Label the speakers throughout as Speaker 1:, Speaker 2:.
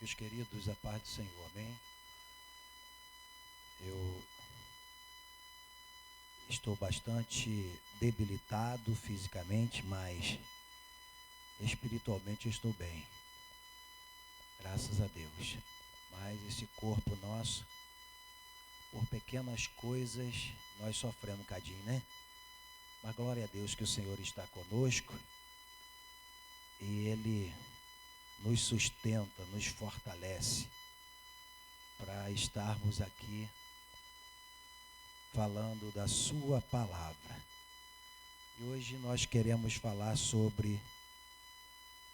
Speaker 1: meus queridos, a paz do Senhor, amém? Eu estou bastante debilitado fisicamente, mas espiritualmente eu estou bem, graças a Deus. Mas esse corpo nosso, por pequenas coisas, nós sofremos um cadinho, né? Mas glória a Deus que o Senhor está conosco e Ele nos sustenta, nos fortalece para estarmos aqui falando da sua palavra. E hoje nós queremos falar sobre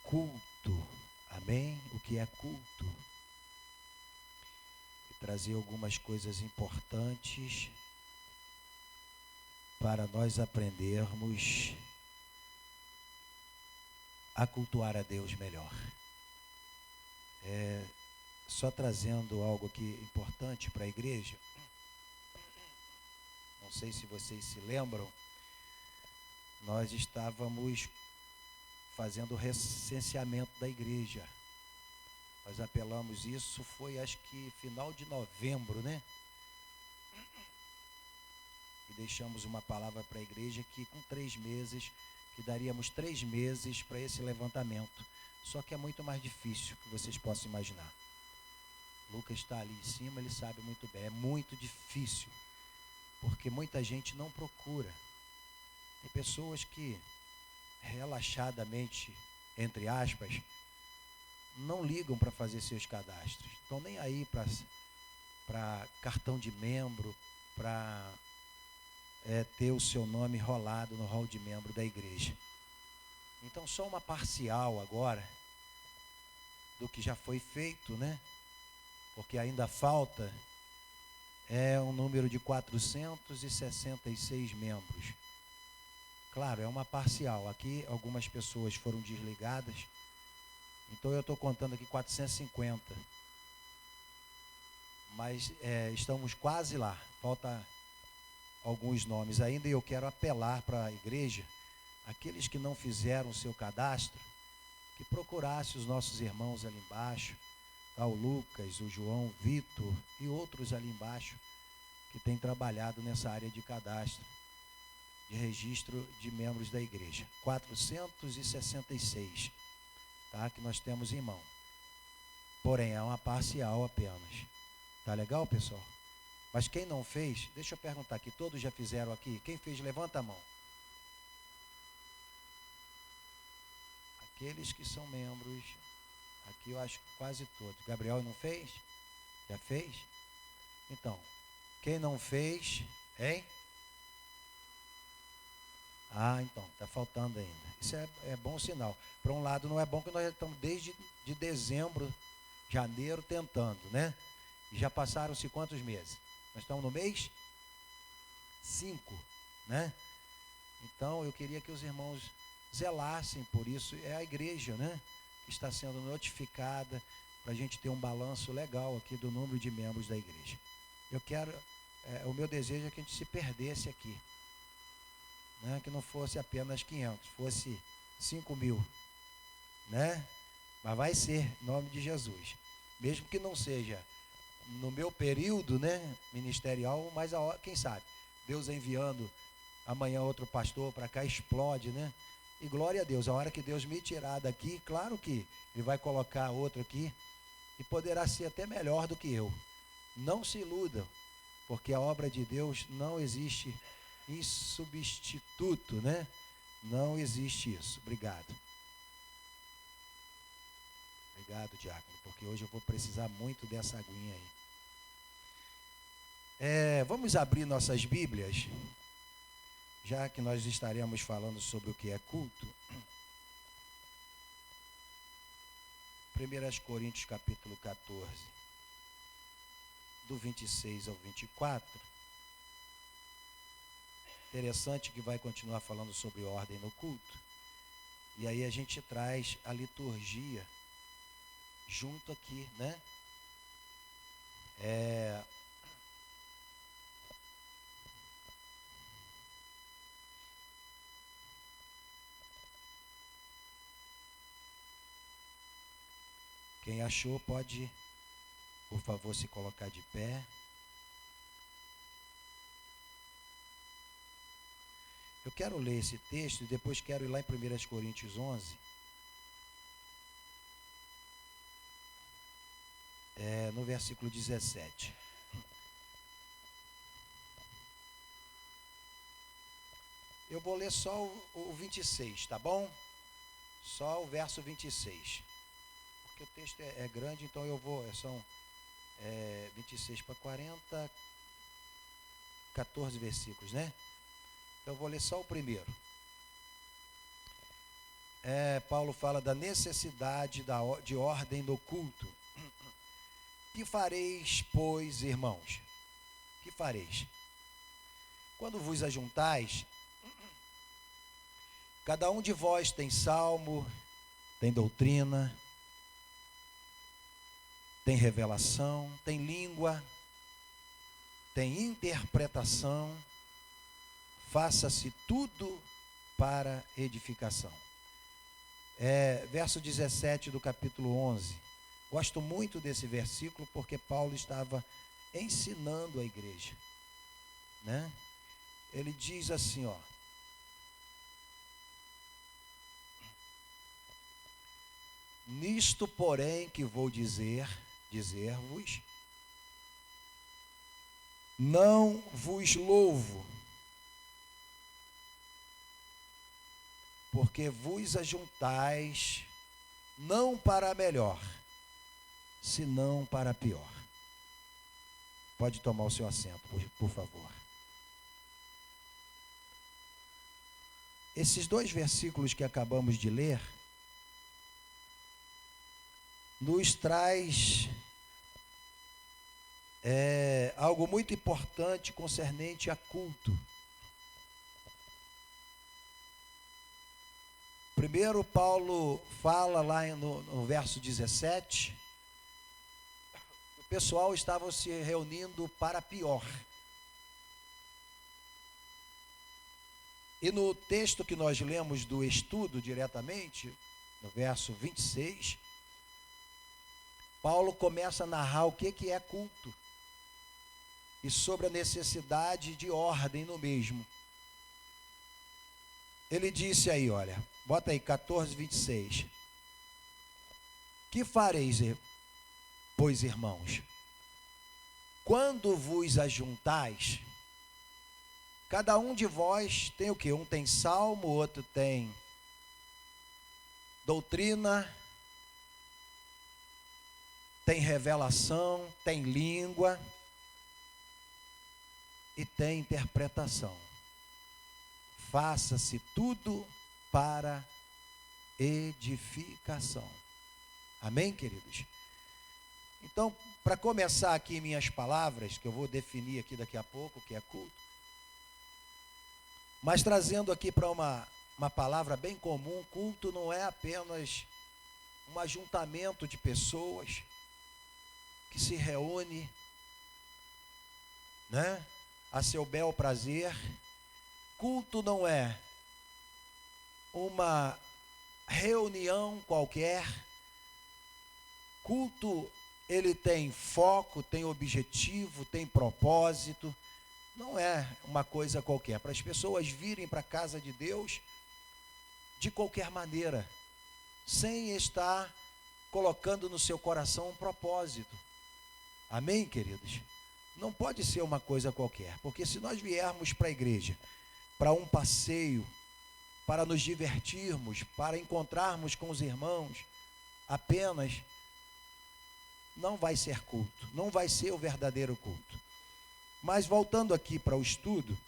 Speaker 1: culto, amém? O que é culto? E trazer algumas coisas importantes para nós aprendermos a cultuar a Deus melhor. Só trazendo algo aqui importante para a igreja. Não sei se vocês se lembram, nós estávamos fazendo o recenseamento da igreja. Nós apelamos isso, foi acho que final de novembro, né? E deixamos uma palavra para a igreja que com 3 meses, que daríamos 3 meses para esse levantamento. Só que é muito mais difícil que vocês possam imaginar. Lucas está ali em cima, ele sabe muito bem, é muito difícil. Porque muita gente não procura. Tem pessoas que relaxadamente, entre aspas, não ligam para fazer seus cadastros. Estão nem aí para cartão de membro, para ter o seu nome rolado no hall de membro da igreja. Então só uma parcial agora do que já foi feito, né? Porque ainda falta um número de 466 membros. Claro, é uma parcial. Aqui algumas pessoas foram desligadas. Então eu estou contando aqui 450. Mas estamos quase lá. Falta alguns nomes ainda e eu quero apelar para a igreja, aqueles que não fizeram o seu cadastro, que procurasse os nossos irmãos ali embaixo, tá? O Lucas, o João, o Vitor e outros ali embaixo que têm trabalhado nessa área de cadastro, de registro de membros da igreja. 466, tá? Que nós temos em mão. Porém, é uma parcial apenas. Tá legal, pessoal? Mas quem não fez, deixa eu perguntar aqui, todos já fizeram aqui? Quem fez, levanta a mão. Aqueles que são membros, aqui eu acho que quase todos. Gabriel não fez? Já fez? Então, quem não fez, hein? Ah, então, está faltando ainda. Isso é bom sinal. Por um lado, não é bom que nós já estamos desde de dezembro, janeiro, tentando, né? E já passaram-se quantos meses? Nós estamos no mês 5, né? Então, eu queria que os irmãos zelassem por isso. É a igreja, né? Que está sendo notificada para a gente ter um balanço legal aqui do número de membros da igreja. Eu quero, o meu desejo é que a gente se perdesse aqui. Né? Que não fosse apenas 500, fosse 5.000, né? Mas vai ser, em nome de Jesus. Mesmo que não seja no meu período, né, ministerial, mas quem sabe, Deus enviando amanhã outro pastor para cá, explode, né? E glória a Deus, a hora que Deus me tirar daqui, claro que Ele vai colocar outro aqui, e poderá ser até melhor do que eu. Não se iludam, porque a obra de Deus não existe insubstituto, né? Não existe isso. Obrigado. Obrigado, diácono, porque hoje eu vou precisar muito dessa aguinha aí. Vamos abrir nossas Bíblias, já que nós estaremos falando sobre o que é culto. 1 Coríntios capítulo 14, do 26 ao 24. Interessante que vai continuar falando sobre ordem no culto. E aí a gente traz a liturgia junto aqui, né? Quem achou pode, por favor, se colocar de pé. Eu quero ler esse texto e depois quero ir lá em 1 Coríntios 11. No versículo 17. Eu vou ler só o 26, tá bom? Só o verso 26. Porque o texto é grande, então eu vou, são 26 para 40, 14 versículos, né? Então eu vou ler só o primeiro. Paulo fala da necessidade de ordem no culto. Que fareis, pois, irmãos? Que fareis? Quando vos ajuntais, cada um de vós tem salmo, tem doutrina, tem revelação, tem língua, tem interpretação. Faça-se tudo para edificação. Verso 17 do capítulo 11. Gosto muito desse versículo porque Paulo estava ensinando a igreja, né? Ele diz assim, ó: nisto, porém, que vou dizer-vos, não vos louvo, porque vos ajuntais não para melhor, senão para pior. Pode tomar o seu assento, por favor. Esses dois versículos que acabamos de ler nos traz algo muito importante concernente a culto. Primeiro, Paulo fala lá no verso 17, o pessoal estava se reunindo para pior. E no texto que nós lemos do estudo diretamente, no verso 26, Paulo começa a narrar o que é culto e sobre a necessidade de ordem no mesmo. Ele disse aí, olha, bota aí 14, 26. Que fareis, pois, irmãos, quando vos ajuntais, cada um de vós tem o quê? Um tem salmo, outro tem doutrina, tem revelação, tem língua e tem interpretação. Faça-se tudo para edificação. Amém, queridos? Então, para começar aqui minhas palavras, que eu vou definir aqui daqui a pouco, que é culto, mas trazendo aqui para uma palavra bem comum, culto não é apenas um ajuntamento de pessoas que se reúne, né, a seu bel prazer. Culto não é uma reunião qualquer. Culto, ele tem foco, tem objetivo, tem propósito. Não é uma coisa qualquer, para as pessoas virem para a casa de Deus de qualquer maneira, sem estar colocando no seu coração um propósito. Amém, queridos? Não pode ser uma coisa qualquer, porque se nós viermos para a igreja, para um passeio, para nos divertirmos, para encontrarmos com os irmãos, apenas, não vai ser culto, não vai ser o verdadeiro culto. Mas voltando aqui para o estudo,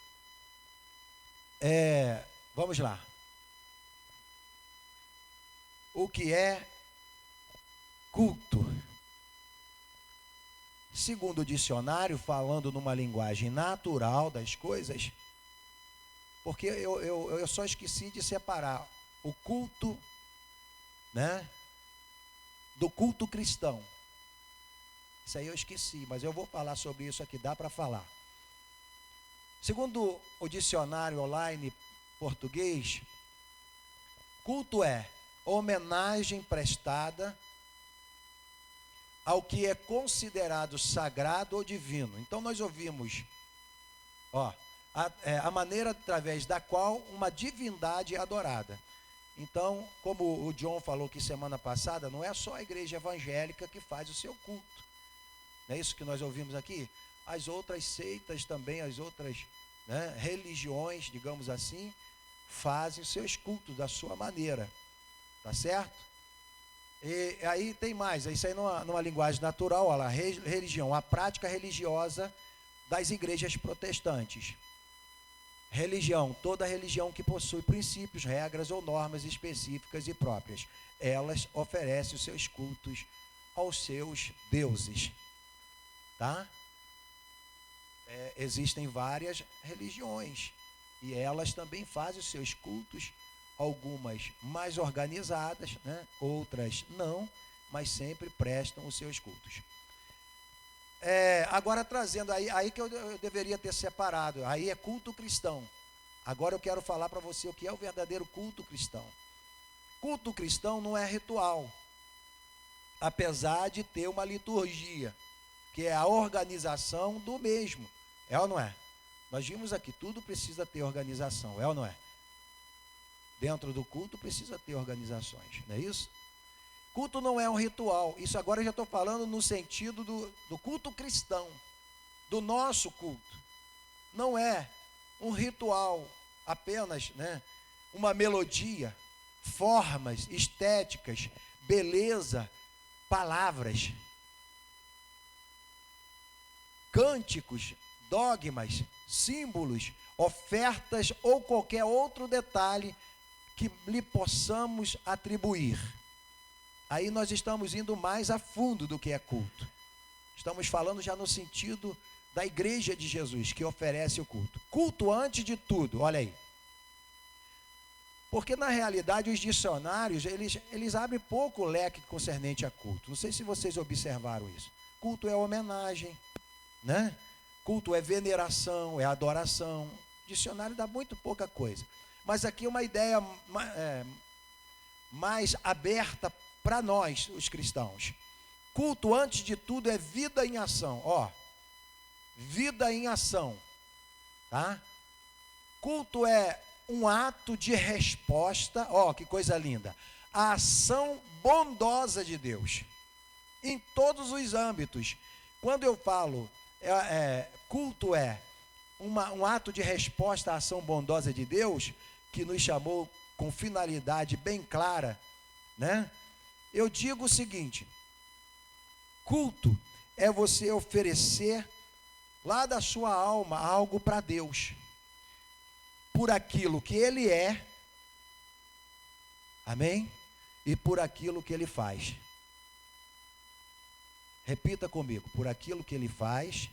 Speaker 1: vamos lá. O que é culto? Segundo o dicionário, falando numa linguagem natural das coisas, porque eu só esqueci de separar o culto, né, do culto cristão. Isso aí eu esqueci, mas eu vou falar sobre isso aqui, dá para falar. Segundo o dicionário online português, culto é homenagem prestada ao que é considerado sagrado ou divino. Então nós ouvimos, a maneira através da qual uma divindade é adorada. Então, como o John falou aqui semana passada, não é só a igreja evangélica que faz o seu culto. Não é isso que nós ouvimos aqui? As outras seitas também, as outras, né, religiões, digamos assim, fazem os seus cultos da sua maneira. Tá certo? E aí tem mais, isso aí numa linguagem natural, olha lá, religião, a prática religiosa das igrejas protestantes. Religião, toda religião que possui princípios, regras ou normas específicas e próprias, elas oferecem os seus cultos aos seus deuses, tá? Existem várias religiões e elas também fazem os seus cultos, algumas mais organizadas, né? Outras não, mas sempre prestam os seus cultos. Agora trazendo aí que eu deveria ter separado, aí é culto cristão. Agora eu quero falar para você o que é o verdadeiro culto cristão. Culto cristão não é ritual, apesar de ter uma liturgia, que é a organização do mesmo. É ou não é? Nós vimos aqui, tudo precisa ter organização, é ou não é? Dentro do culto precisa ter organizações, não é isso? Culto não é um ritual, isso agora eu já estou falando no sentido do culto cristão, do nosso culto. Não é um ritual apenas, né, uma melodia, formas, estéticas, beleza, palavras, cânticos, dogmas, símbolos, ofertas ou qualquer outro detalhe que lhe possamos atribuir. Aí nós estamos indo mais a fundo do que é culto. Estamos falando já no sentido da igreja de Jesus, que oferece o culto. Culto antes de tudo, olha aí. Porque na realidade os dicionários, eles abrem pouco o leque concernente a culto. Não sei se vocês observaram isso. Culto é homenagem, né? Culto é veneração, é adoração. O dicionário dá muito pouca coisa. Mas aqui é uma ideia mais aberta para nós, os cristãos. Culto, antes de tudo, é vida em ação. Vida em ação. Tá? Culto é um ato de resposta, que coisa linda. A ação bondosa de Deus. Em todos os âmbitos. Quando eu falo, culto é um ato de resposta à ação bondosa de Deus, que nos chamou com finalidade bem clara, né? Eu digo o seguinte: culto é você oferecer lá da sua alma algo para Deus, por aquilo que Ele é, amém? E por aquilo que Ele faz. Repita comigo: por aquilo que Ele faz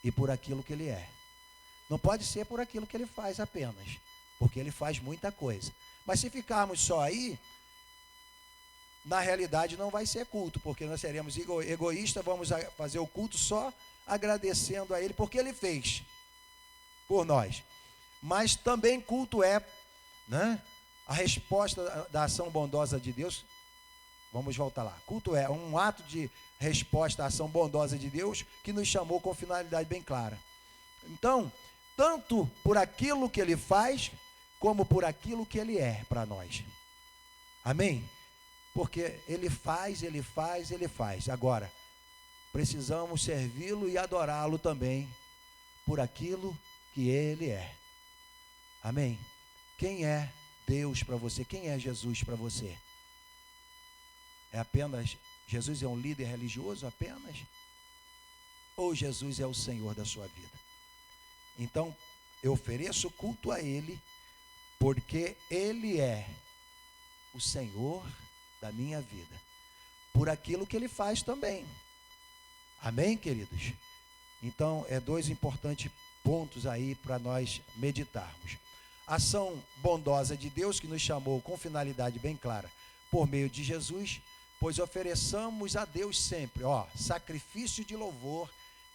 Speaker 1: e por aquilo que Ele é. Não pode ser por aquilo que Ele faz apenas, porque Ele faz muita coisa. Mas se ficarmos só aí, na realidade não vai ser culto, porque nós seremos egoístas, vamos fazer o culto só agradecendo a Ele, porque Ele fez por nós. Mas também culto é, né, a resposta da ação bondosa de Deus. Vamos voltar lá. Culto é um ato de resposta à ação bondosa de Deus, que nos chamou com finalidade bem clara. Então, tanto por aquilo que Ele faz, como por aquilo que Ele é para nós. Amém? Porque Ele faz, Ele faz, Ele faz. Agora, precisamos servi-lo e adorá-lo também por aquilo que Ele é. Amém? Quem é Deus para você? Quem é Jesus para você? É apenas, Jesus é um líder religioso apenas? Ou Jesus é o Senhor da sua vida? Então, eu ofereço culto a Ele, porque Ele é o Senhor da minha vida, por aquilo que Ele faz também. Amém, queridos? Então, dois importantes pontos aí para nós meditarmos. Ação bondosa de Deus, que nos chamou com finalidade bem clara, por meio de Jesus, pois ofereçamos a Deus sempre, sacrifício de louvor,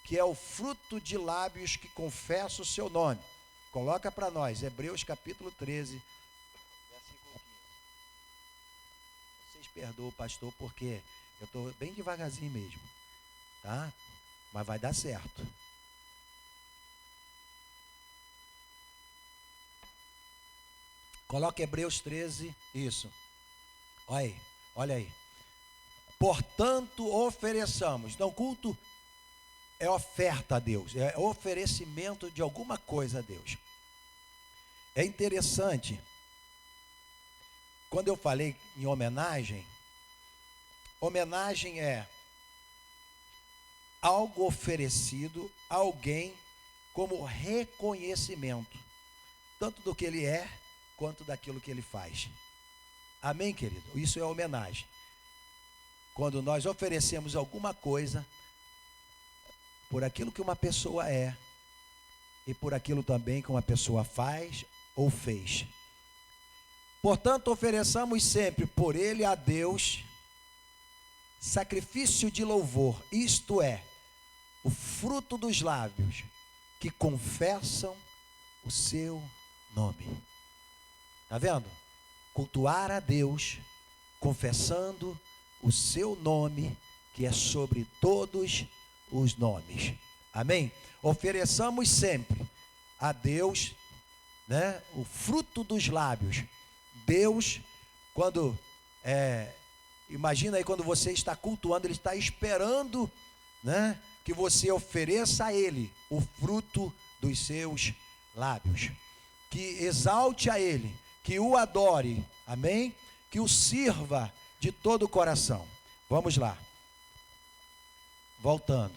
Speaker 1: que é o fruto de lábios que confessam o seu nome. Coloca para nós, Hebreus capítulo 13, versículo 15. Vocês perdoam, pastor, porque Eu estou bem devagarzinho mesmo, tá? Mas vai dar certo. Coloca Hebreus 13, isso. Olha aí. Portanto, ofereçamos. Então, culto é oferta a Deus, é oferecimento de alguma coisa a Deus. É interessante, quando eu falei em homenagem é algo oferecido a alguém como reconhecimento, tanto do que ele é, quanto daquilo que ele faz. Amém, querido? Isso é homenagem. Quando nós oferecemos alguma coisa por aquilo que uma pessoa é e por aquilo também que uma pessoa faz ou fez. Portanto, ofereçamos sempre por ele a Deus sacrifício de louvor, isto é, o fruto dos lábios que confessam o seu nome. Está vendo? Cultuar a Deus, confessando o seu nome, que é sobre todos os nomes. Amém? Ofereçamos sempre a Deus, né, o fruto dos lábios. Deus, quando imagina aí quando você está cultuando, Ele está esperando, né, que você ofereça a Ele o fruto dos seus lábios, que exalte a Ele, que o adore, amém? Que o sirva de todo o coração. Vamos lá. Voltando.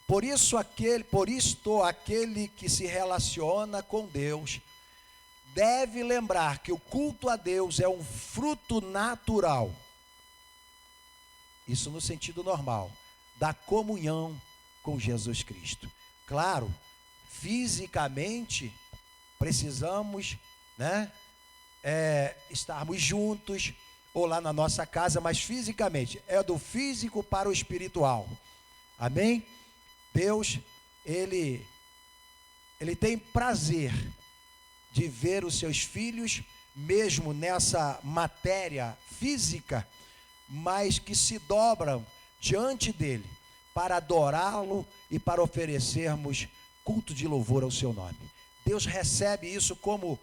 Speaker 1: Por isto aquele que se relaciona com Deus deve lembrar que o culto a Deus é um fruto natural. Isso no sentido normal, da comunhão com Jesus Cristo. Claro, fisicamente precisamos, né, estarmos juntos ou lá na nossa casa, mas fisicamente é do físico para o espiritual. Amém? Deus, ele tem prazer de ver os seus filhos, mesmo nessa matéria física, mas que se dobram diante dele para adorá-lo e para oferecermos culto de louvor ao seu nome. Deus recebe isso como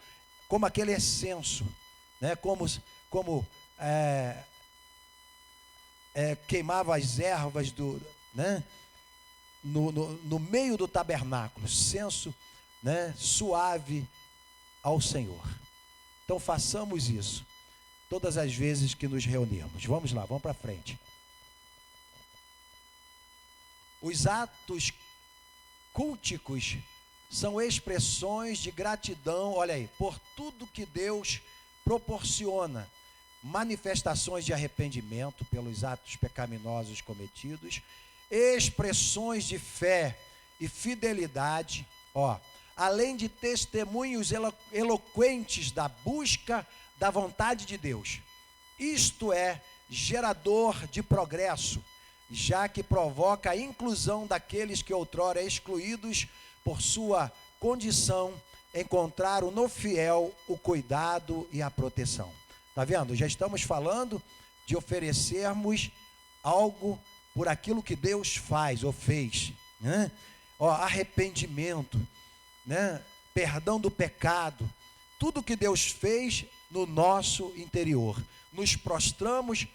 Speaker 1: aquele incenso, né? Como queimava as ervas né? no meio do tabernáculo, incenso, né, suave ao Senhor. Então façamos isso todas as vezes que nos reunirmos. Vamos lá, vamos para frente. Os atos culticos são expressões de gratidão, olha aí, por tudo que Deus proporciona, manifestações de arrependimento pelos atos pecaminosos cometidos, expressões de fé e fidelidade, além de testemunhos eloquentes da busca da vontade de Deus. Isto é gerador de progresso, já que provoca a inclusão daqueles que outrora excluídos por sua condição, encontraram no fiel o cuidado e a proteção. Está vendo? Já estamos falando de oferecermos algo por aquilo que Deus faz ou fez, né? Arrependimento, né? Perdão do pecado, tudo que Deus fez no nosso interior. Nos prostramos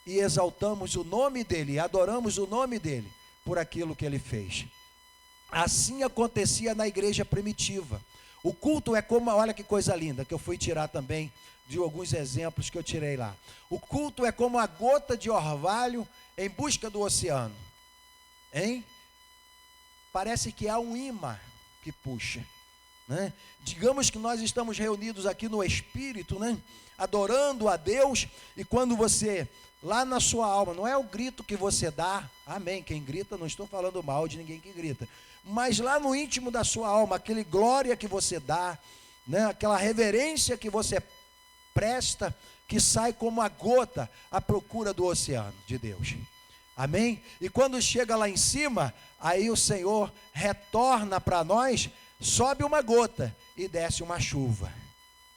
Speaker 1: e exaltamos o nome dele, adoramos o nome dele por aquilo que ele fez. Assim acontecia na igreja primitiva. O culto é como, olha que coisa linda, que eu fui tirar também de alguns exemplos que eu tirei lá. O culto é como a gota de orvalho em busca do oceano. Hein? Parece que há um imã que puxa, né? Digamos que nós estamos reunidos aqui no Espírito, né? Adorando a Deus, e quando você, lá na sua alma, não é o grito que você dá, amém, quem grita, não estou falando mal de ninguém que grita, mas lá no íntimo da sua alma, aquele glória que você dá, né? Aquela reverência que você presta, que sai como a gota à procura do oceano de Deus. Amém? E quando chega lá em cima, aí o Senhor retorna para nós, sobe uma gota e desce uma chuva.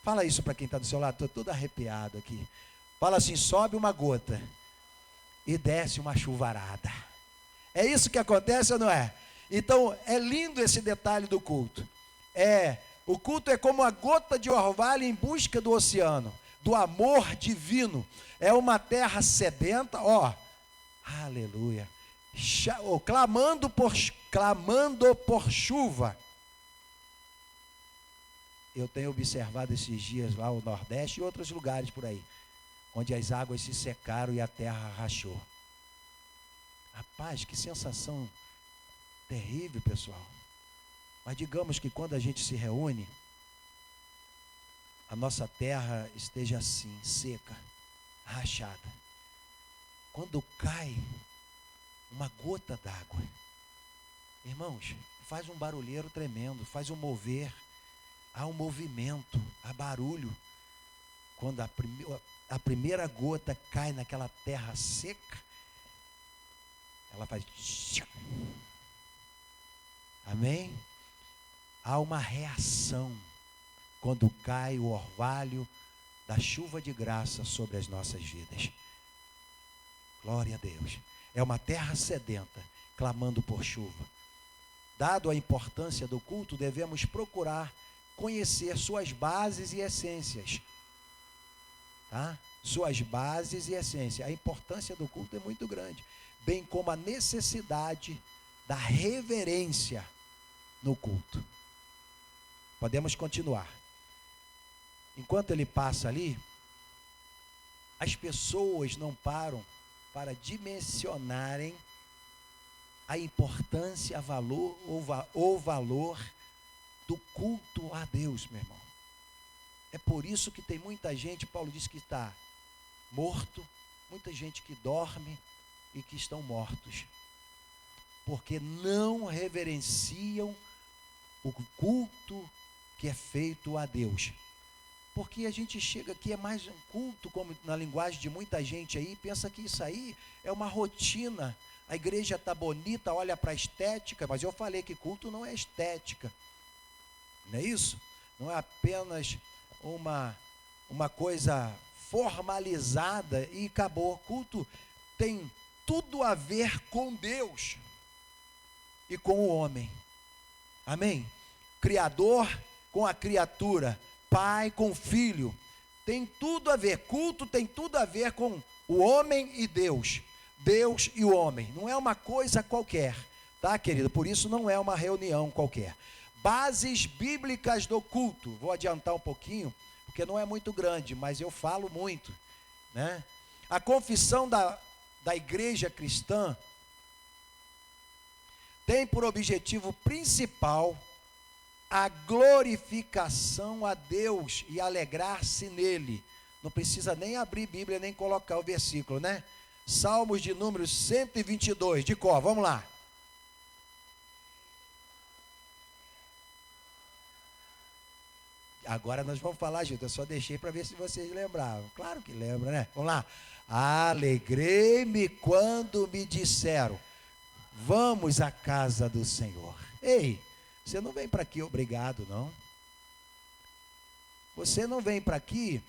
Speaker 1: Fala isso para quem está do seu lado, estou todo arrepiado aqui. Fala assim, sobe uma gota e desce uma chuvarada. É isso que acontece ou não é? Então é lindo esse detalhe do culto. O culto é como a gota de orvalho em busca do oceano, do amor divino. É uma terra sedenta, aleluia, clamando por chuva. Eu tenho observado esses dias lá o Nordeste e outros lugares por aí, onde as águas se secaram e a terra rachou. Rapaz, que sensação terrível, pessoal. Mas digamos que quando a gente se reúne, a nossa terra esteja assim, seca, rachada. Quando cai uma gota d'água, irmãos, faz um barulheiro tremendo, faz um mover, há um movimento, há barulho. Quando a primeira gota cai naquela terra seca, ela faz... Amém? Há uma reação quando cai o orvalho da chuva de graça sobre as nossas vidas. Glória a Deus. É uma terra sedenta, clamando por chuva. Dado a importância do culto, devemos procurar conhecer suas bases e essências. Tá? Suas bases e essências. A importância do culto é muito grande, bem como a necessidade da reverência no culto. Podemos continuar. Enquanto ele passa ali, as pessoas não param para dimensionarem a importância, o valor do culto a Deus, meu irmão. É por isso que tem muita gente, Paulo diz que está morto, muita gente que dorme e que estão mortos, porque não reverenciam o culto que é feito a Deus. Porque a gente chega aqui, é mais um culto, como na linguagem de muita gente aí, pensa que isso aí é uma rotina. A igreja está bonita, olha para a estética, mas eu falei que culto não é estética. Não é isso? Não é apenas uma coisa formalizada e acabou. Culto tem tudo a ver com Deus e com o homem. Amém? Criador com a criatura, pai com o filho, tem tudo a ver. Culto tem tudo a ver com o homem e Deus, Deus e o homem. Não é uma coisa qualquer, tá, querido? Por isso não é uma reunião qualquer. Bases bíblicas do culto. Vou adiantar um pouquinho, porque não é muito grande, mas eu falo muito, né? A confissão da igreja cristã tem por objetivo principal a glorificação a Deus e alegrar-se nele. Não precisa nem abrir Bíblia, nem colocar o versículo, né? Salmos de número 122, de cor, vamos lá. Agora nós vamos falar, gente, eu só deixei para ver se vocês lembravam. Claro que lembram, né? Vamos lá. Alegrei-me quando me disseram, vamos à casa do Senhor. Ei, você não vem para aqui obrigado, não. Você não vem para aqui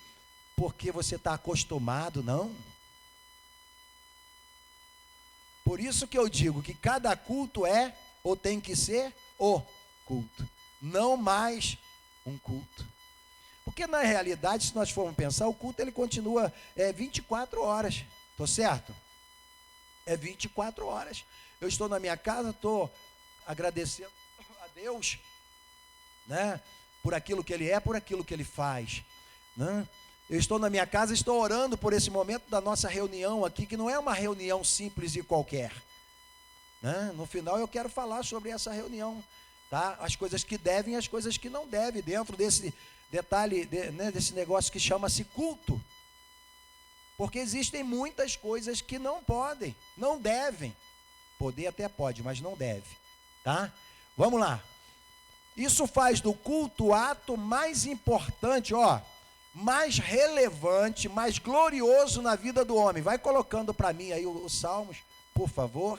Speaker 1: porque você está acostumado, não. Por isso que eu digo que cada culto é, ou tem que ser, o culto. Não mais um culto. Porque na realidade, se nós formos pensar, o culto ele continua 24 horas. Estou certo? É 24 horas. Eu estou na minha casa, estou agradecendo a Deus, né? Por aquilo que Ele é, por aquilo que Ele faz, né? Eu estou na minha casa, estou orando por esse momento da nossa reunião aqui, que não é uma reunião simples e qualquer, né? No final eu quero falar sobre essa reunião, tá? As coisas que devem e as coisas que não devem, dentro desse detalhe, né, desse negócio que chama-se culto. Porque existem muitas coisas que não podem, não devem. Poder até pode, mas não deve, tá? Vamos lá. Isso faz do culto o ato mais importante, mais relevante, mais glorioso na vida do homem. Vai colocando para mim aí os Salmos, por favor.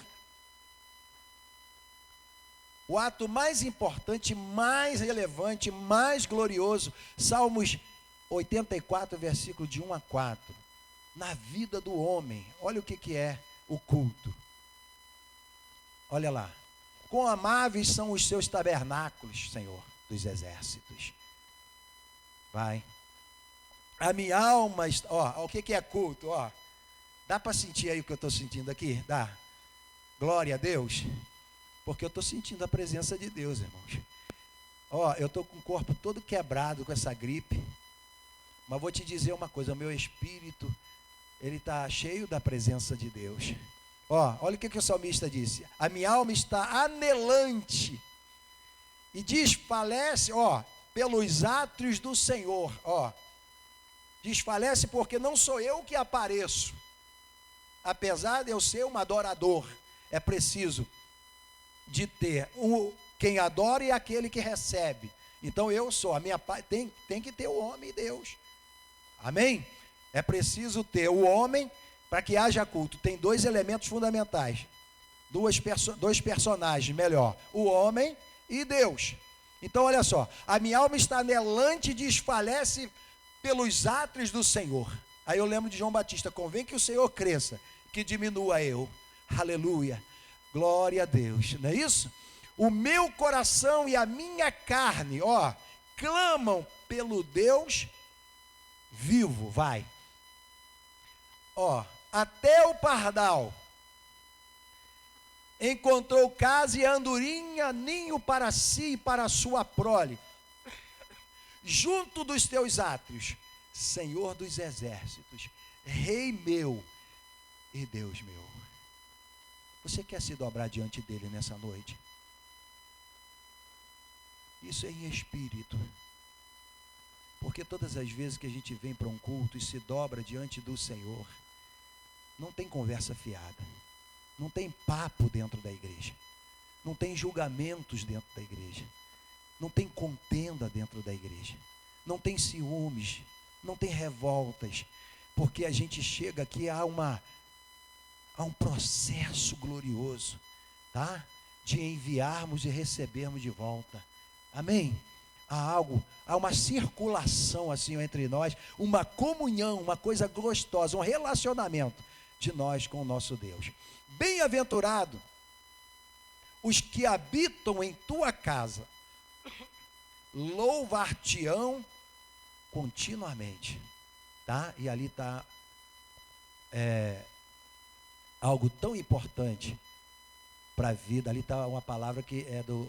Speaker 1: O ato mais importante, mais relevante, mais glorioso. Salmos 84, versículo de 1 a 4. na vida do homem. Olha o que é o culto. Olha lá. Quão amáveis são os seus tabernáculos, Senhor dos exércitos. Vai. A minha alma está... Ó, o que é culto? Ó, dá para sentir aí o que eu estou sentindo aqui? Dá. Glória a Deus. Porque eu estou sentindo a presença de Deus, irmãos. Ó, eu estou com o corpo todo quebrado com essa gripe. Mas vou te dizer uma coisa, o meu espírito, ele está cheio da presença de Deus. Ó, olha o que o salmista disse. A minha alma está anelante e desfalece, ó, pelos átrios do Senhor. Ó, desfalece porque não sou eu que apareço. Apesar de eu ser um adorador, é preciso de ter quem adora e aquele que recebe. Então eu sou, a minha parte tem que ter o homem e Deus. Amém? É preciso ter o homem para que haja culto. Tem dois elementos fundamentais. Dois personagens, melhor. O homem e Deus. Então olha só. A minha alma está anelante e desfalece pelos átrios do Senhor. Aí eu lembro de João Batista. Convém que o Senhor cresça, que diminua eu. Aleluia. Glória a Deus. Não é isso? O meu coração e a minha carne, ó, clamam pelo Deus vivo. Vai. Ó, até o pardal encontrou casa e andorinha, ninho para si e para a sua prole, junto dos teus átrios, Senhor dos exércitos, Rei meu e Deus meu. Você quer se dobrar diante dele nessa noite? Isso é em espírito. Porque todas as vezes que a gente vem para um culto e se dobra diante do Senhor, não tem conversa fiada, não tem papo dentro da igreja, não tem julgamentos dentro da igreja, não tem contenda dentro da igreja, não tem ciúmes, não tem revoltas, porque a gente chega aqui a um processo glorioso, tá? De enviarmos e recebermos de volta. Amém? Há uma circulação assim entre nós, uma comunhão, uma coisa gostosa, um relacionamento de nós com o nosso Deus. Bem-aventurado os que habitam em tua casa, louvar-te-ão continuamente, tá? E ali está algo tão importante para a vida. Ali está uma palavra que é do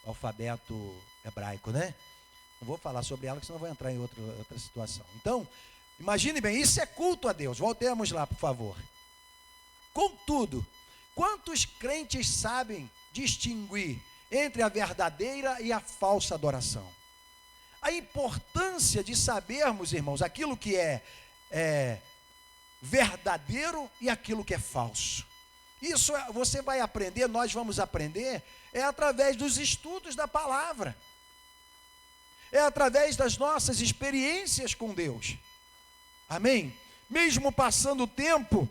Speaker 1: alfabeto hebraico, né? Não vou falar sobre ela, porque senão vou entrar em outra situação. Então, imagine bem, isso é culto a Deus. Voltemos lá, por favor. Contudo, quantos crentes sabem distinguir entre a verdadeira e a falsa adoração? A importância de sabermos, irmãos, aquilo que é verdadeiro e aquilo que é falso. Isso você vai aprender, nós vamos aprender, através dos estudos da palavra. É através das nossas experiências com Deus. Amém? Mesmo passando o tempo,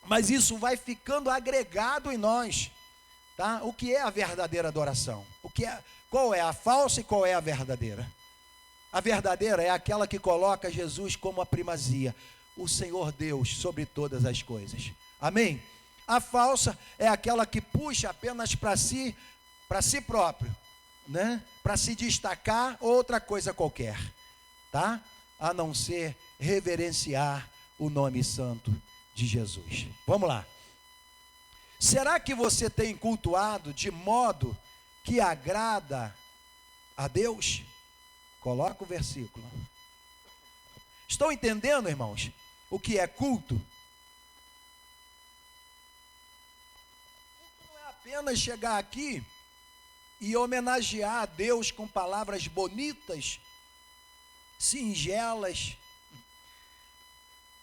Speaker 1: mas isso vai ficando agregado em nós. Tá? O que é a verdadeira adoração? Qual é a falsa e qual é a verdadeira? A verdadeira é aquela que coloca Jesus como a primazia, o Senhor Deus sobre todas as coisas. Amém? A falsa é aquela que puxa apenas para si próprio, né? Para se destacar, outra coisa qualquer, tá? A não ser reverenciar o nome santo de Jesus. Vamos lá. Será que você tem cultuado de modo que agrada a Deus? Coloca o versículo. Estão entendendo, irmãos, o que é culto? Culto não é apenas chegar aqui e homenagear a Deus com palavras bonitas, singelas.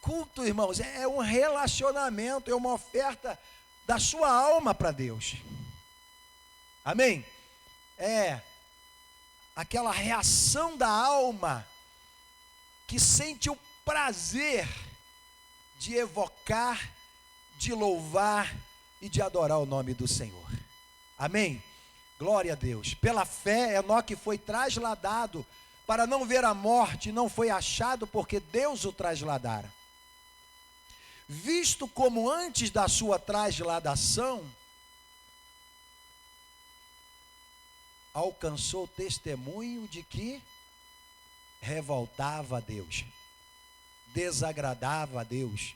Speaker 1: Culto, irmãos, é um relacionamento, é uma oferta da sua alma para Deus. Amém? É aquela reação da alma que sente o prazer de evocar, de louvar e de adorar o nome do Senhor. Amém? Glória a Deus. Pela fé, Enoque foi trasladado para não ver a morte, não foi achado porque Deus o trasladara. visto como antes da sua trasladação, alcançou testemunho de que revoltava a Deus, desagradava a Deus.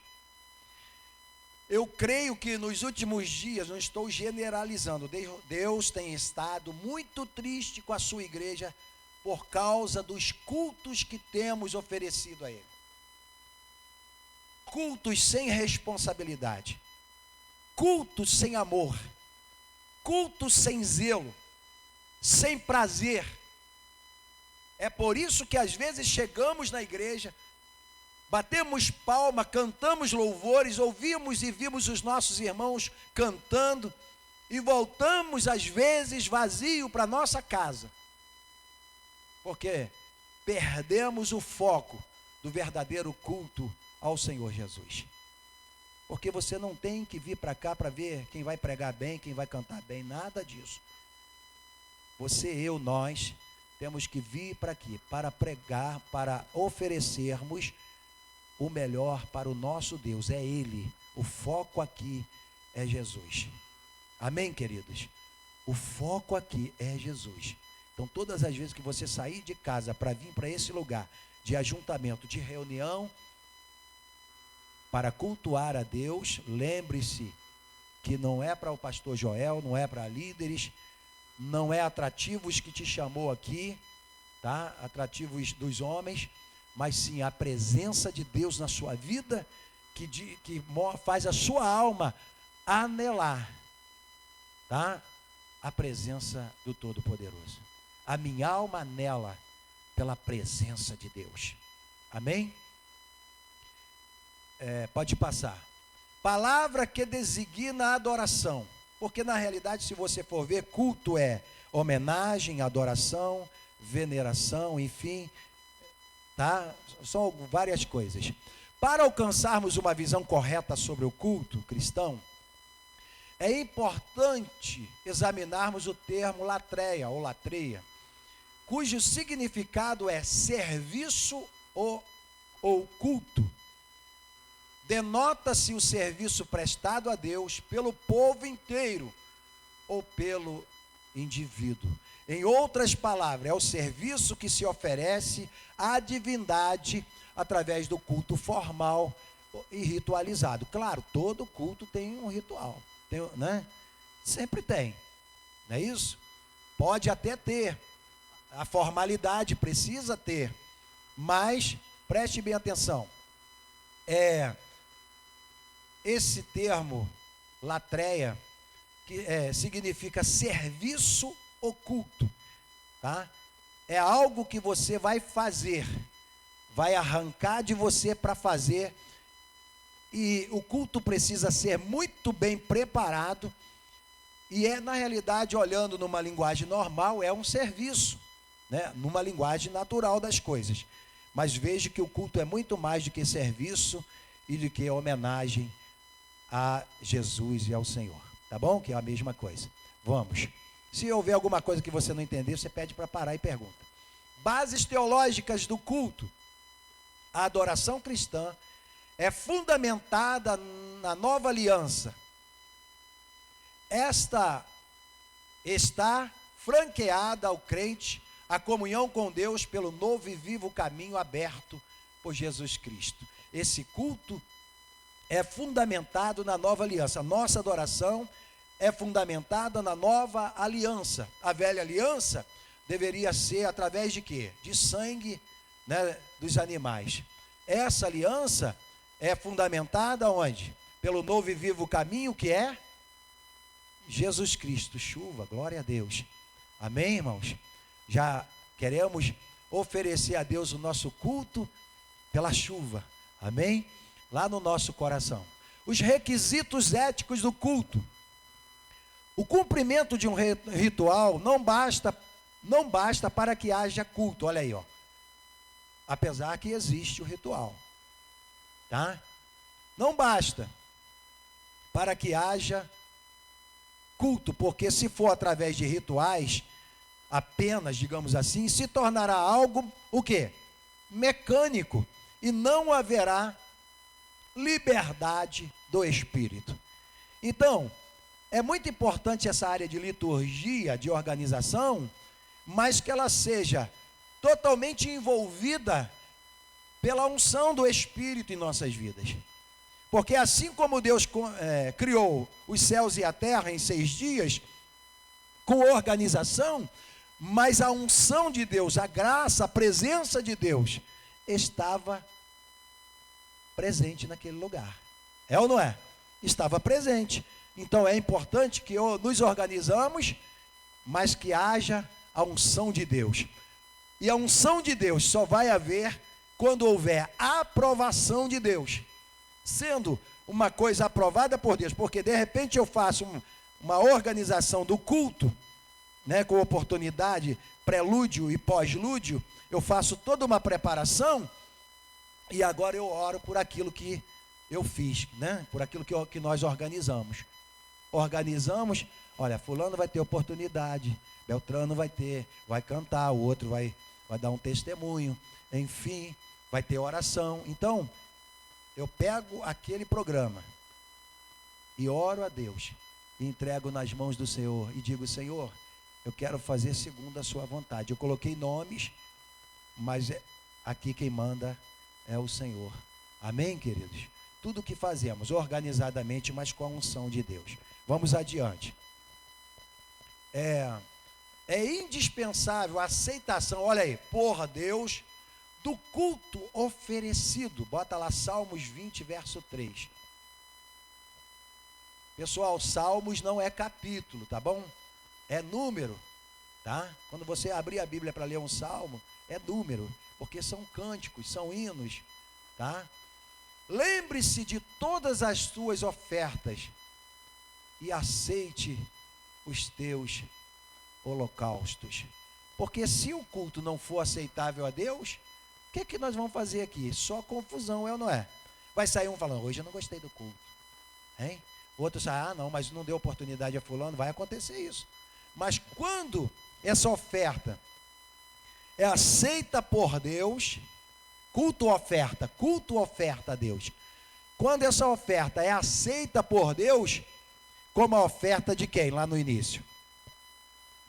Speaker 1: Eu creio que nos últimos dias, não estou generalizando, Deus tem estado muito triste com a sua igreja por causa dos cultos que temos oferecido a Ele. Cultos sem responsabilidade, cultos sem amor, cultos sem zelo, sem prazer. É por isso que às vezes chegamos na igreja, batemos palma, cantamos louvores, ouvimos e vimos os nossos irmãos cantando e voltamos às vezes vazio para nossa casa, porque perdemos o foco do verdadeiro culto ao Senhor Jesus. Porque você não tem que vir para cá para ver quem vai pregar bem, quem vai cantar bem, nada disso. Você, eu, nós temos que vir para aqui para pregar, para oferecermos o melhor para o nosso Deus. É Ele, o foco aqui é Jesus. Amém, queridos? O foco aqui é Jesus. Então todas as vezes que você sair de casa para vir para esse lugar de ajuntamento, de reunião, para cultuar a Deus, lembre-se que não é para o pastor Joel, não é para líderes, não é atrativos que te chamou aqui, tá? Atrativos dos homens, mas sim a presença de Deus na sua vida, que faz a sua alma anelar, tá? A presença do Todo-Poderoso. A minha alma anela pela presença de Deus. Amém? Pode passar. Palavra que designa a adoração. Porque na realidade, se você for ver, culto é homenagem, adoração, veneração, enfim, tá? São várias coisas. Para alcançarmos uma visão correta sobre o culto cristão, é importante examinarmos o termo latreia ou latreia, cujo significado é serviço ou culto. Denota-se o serviço prestado a Deus pelo povo inteiro ou pelo indivíduo. Em outras palavras, é o serviço que se oferece à divindade através do culto formal e ritualizado. Claro, todo culto tem um ritual, né? Sempre tem, não é isso? Pode até ter, a formalidade precisa ter, mas preste bem atenção. Esse termo, latreia, que significa serviço oculto, tá? É algo que você vai fazer, vai arrancar de você para fazer, e o culto precisa ser muito bem preparado, e na realidade, olhando numa linguagem normal, é um serviço, né? Numa linguagem natural das coisas, mas veja que o culto é muito mais do que serviço e do que homenagem a Jesus e ao Senhor, tá bom? Que é a mesma coisa. Vamos. Se houver alguma coisa que você não entender, você pede para parar e pergunta. Bases teológicas do culto. A adoração cristã é fundamentada na nova aliança. Esta está franqueada ao crente a comunhão com Deus pelo novo e vivo caminho aberto por Jesus Cristo. Esse culto é fundamentado na nova aliança. A nossa adoração é fundamentada na nova aliança. A velha aliança deveria ser através de quê? De sangue, né, dos animais. Essa aliança é fundamentada onde? Pelo novo e vivo caminho que é Jesus Cristo. Chuva, glória a Deus. Amém, irmãos? Já queremos oferecer a Deus o nosso culto pela chuva. Amém? Lá no nosso coração. Os requisitos éticos do culto. O cumprimento de um ritual não basta para que haja culto. Olha aí, ó. Apesar que existe o ritual, tá? Não basta para que haja culto, porque se for através de rituais, apenas, digamos assim, se tornará algo, o quê? Mecânico, e não haverá liberdade do Espírito. Então, é muito importante essa área de liturgia, de organização, mas que ela seja totalmente envolvida pela unção do Espírito em nossas vidas. Porque assim como Deus criou os céus e a terra em 6 dias, com organização, mas a unção de Deus, a graça, a presença de Deus, estava presente naquele lugar. É ou não é? Estava presente. Então é importante que nos organizamos, mas que haja a unção de Deus. E a unção de Deus só vai haver quando houver a aprovação de Deus. Sendo uma coisa aprovada por Deus, porque de repente eu faço uma organização do culto, né, com oportunidade, prelúdio e pós-lúdio, eu faço toda uma preparação e agora eu oro por aquilo que eu fiz, né, por aquilo que nós organizamos. Organizamos, olha, fulano vai ter oportunidade, Beltrano vai cantar, o outro vai dar um testemunho, enfim, vai ter oração. Então, eu pego aquele programa e oro a Deus, e entrego nas mãos do Senhor e digo: Senhor, eu quero fazer segundo a sua vontade. Eu coloquei nomes, mas aqui quem manda é o Senhor. Amém, queridos? Tudo que fazemos organizadamente, mas com a unção de Deus. Vamos adiante. É indispensável a aceitação, olha aí, por Deus, do culto oferecido. Bota lá Salmos 20, verso 3. Pessoal, Salmos não é capítulo, tá bom? É número, tá? Quando você abrir a Bíblia para ler um salmo, é número, porque são cânticos, são hinos, tá? Lembre-se de todas as suas ofertas e aceite os teus holocaustos. Porque se o culto não for aceitável a Deus, o que é que nós vamos fazer aqui? Só confusão, é ou não é? Vai sair um falando: hoje eu não gostei do culto, hein? O outro sai: não, mas não deu oportunidade a fulano. Vai acontecer isso. Mas quando essa oferta é aceita por Deus, culto oferta a Deus. Quando essa oferta é aceita por Deus, como a oferta de quem lá no início?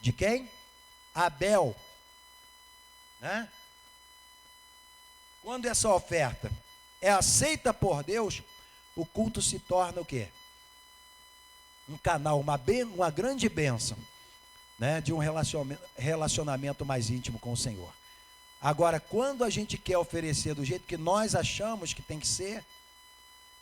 Speaker 1: De quem? Abel, né? Quando essa oferta é aceita por Deus, o culto se torna o quê? Um canal, uma grande bênção, né? De um relacionamento mais íntimo com o Senhor. Agora, quando a gente quer oferecer do jeito que nós achamos que tem que ser,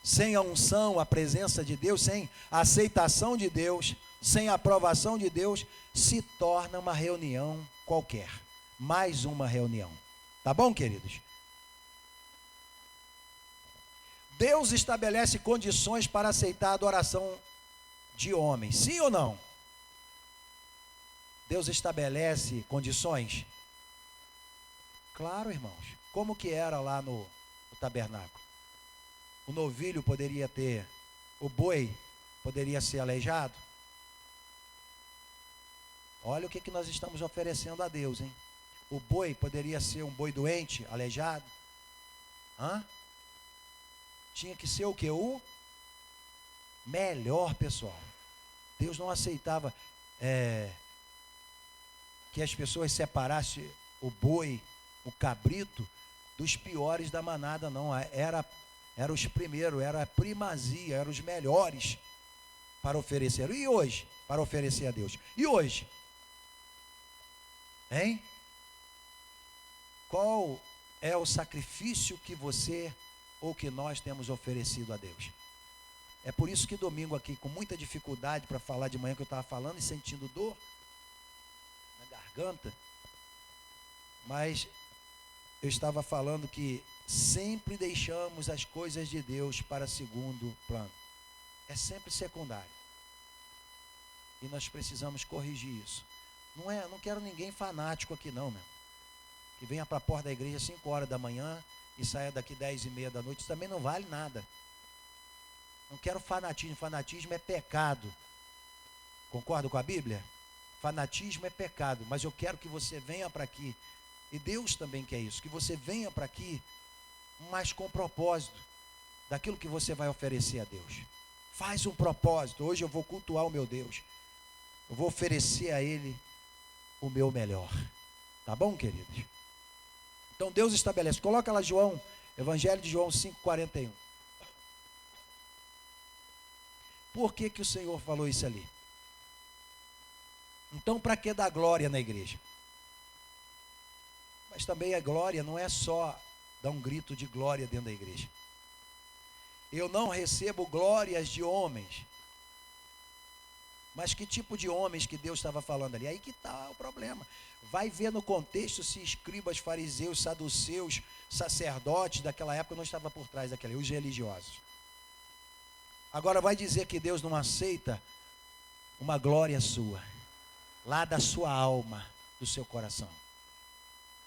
Speaker 1: sem a unção, a presença de Deus, sem a aceitação de Deus, sem a aprovação de Deus, se torna uma reunião qualquer. Mais uma reunião. Tá bom, queridos? Deus estabelece condições para aceitar a adoração de homens. Sim ou não? Deus estabelece condições? Claro, irmãos. Como que era lá no tabernáculo? O novilho poderia ter, o boi poderia ser aleijado? Olha o que nós estamos oferecendo a Deus, hein? O boi poderia ser um boi doente, aleijado? Tinha que ser o quê? O melhor, pessoal. Deus não aceitava que as pessoas separassem o boi, o cabrito, dos piores da manada, não. Era os primeiros, era a primazia, eram os melhores para oferecer. E hoje? Para oferecer a Deus. E hoje? Hein? Qual é o sacrifício que você ou que nós temos oferecido a Deus? É por isso que domingo aqui, com muita dificuldade para falar de manhã, que eu estava falando e sentindo dor na garganta, mas eu estava falando que sempre deixamos as coisas de Deus para segundo plano. É sempre secundário. E nós precisamos corrigir isso. Não quero ninguém fanático aqui não, meu. Que venha para a porta da igreja às 5 horas da manhã e saia daqui 10h30 da noite. Isso também não vale nada. Não quero fanatismo. Fanatismo é pecado. Concorda com a Bíblia? Fanatismo é pecado. Mas eu quero que você venha para aqui. E Deus também quer isso. Que você venha para aqui, mas com propósito. daquilo que você vai oferecer a Deus. Faz um propósito. Hoje eu vou cultuar o meu Deus. Eu vou oferecer a Ele o meu melhor. Tá bom, queridos? Então Deus estabelece. Coloca lá João, Evangelho de João 5,41. Por que que o Senhor falou isso ali? Então, para que dar glória na igreja? Mas também a glória não é só dar um grito de glória dentro da igreja. Eu não recebo glórias de homens. Mas que tipo de homens que Deus estava falando ali? Aí que está o problema. Vai ver no contexto se escribas, fariseus, saduceus, sacerdotes daquela época não estavam por trás daquela, os religiosos. Agora vai dizer que Deus não aceita uma glória sua, lá da sua alma, do seu coração.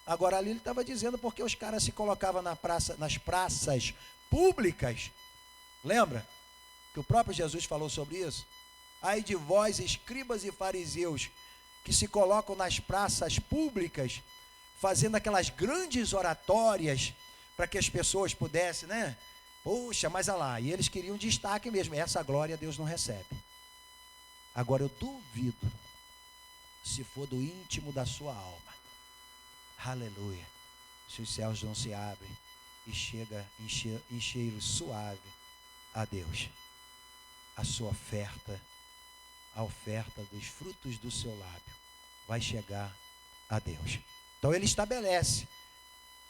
Speaker 1: Agora ali ele estava dizendo porque os caras se colocavam nas praças públicas. Lembra que o próprio Jesus falou sobre isso? Ai de vós, escribas e fariseus, que se colocam nas praças públicas, fazendo aquelas grandes oratórias, para que as pessoas pudessem, né? Poxa, mas olha lá, e eles queriam destaque mesmo. Essa glória Deus não recebe. Agora eu duvido, se for do íntimo da sua alma, aleluia, se os céus não se abrem e chega em cheiro suave a Deus, a sua oferta, a oferta dos frutos do seu lábio vai chegar a Deus. Então ele estabelece,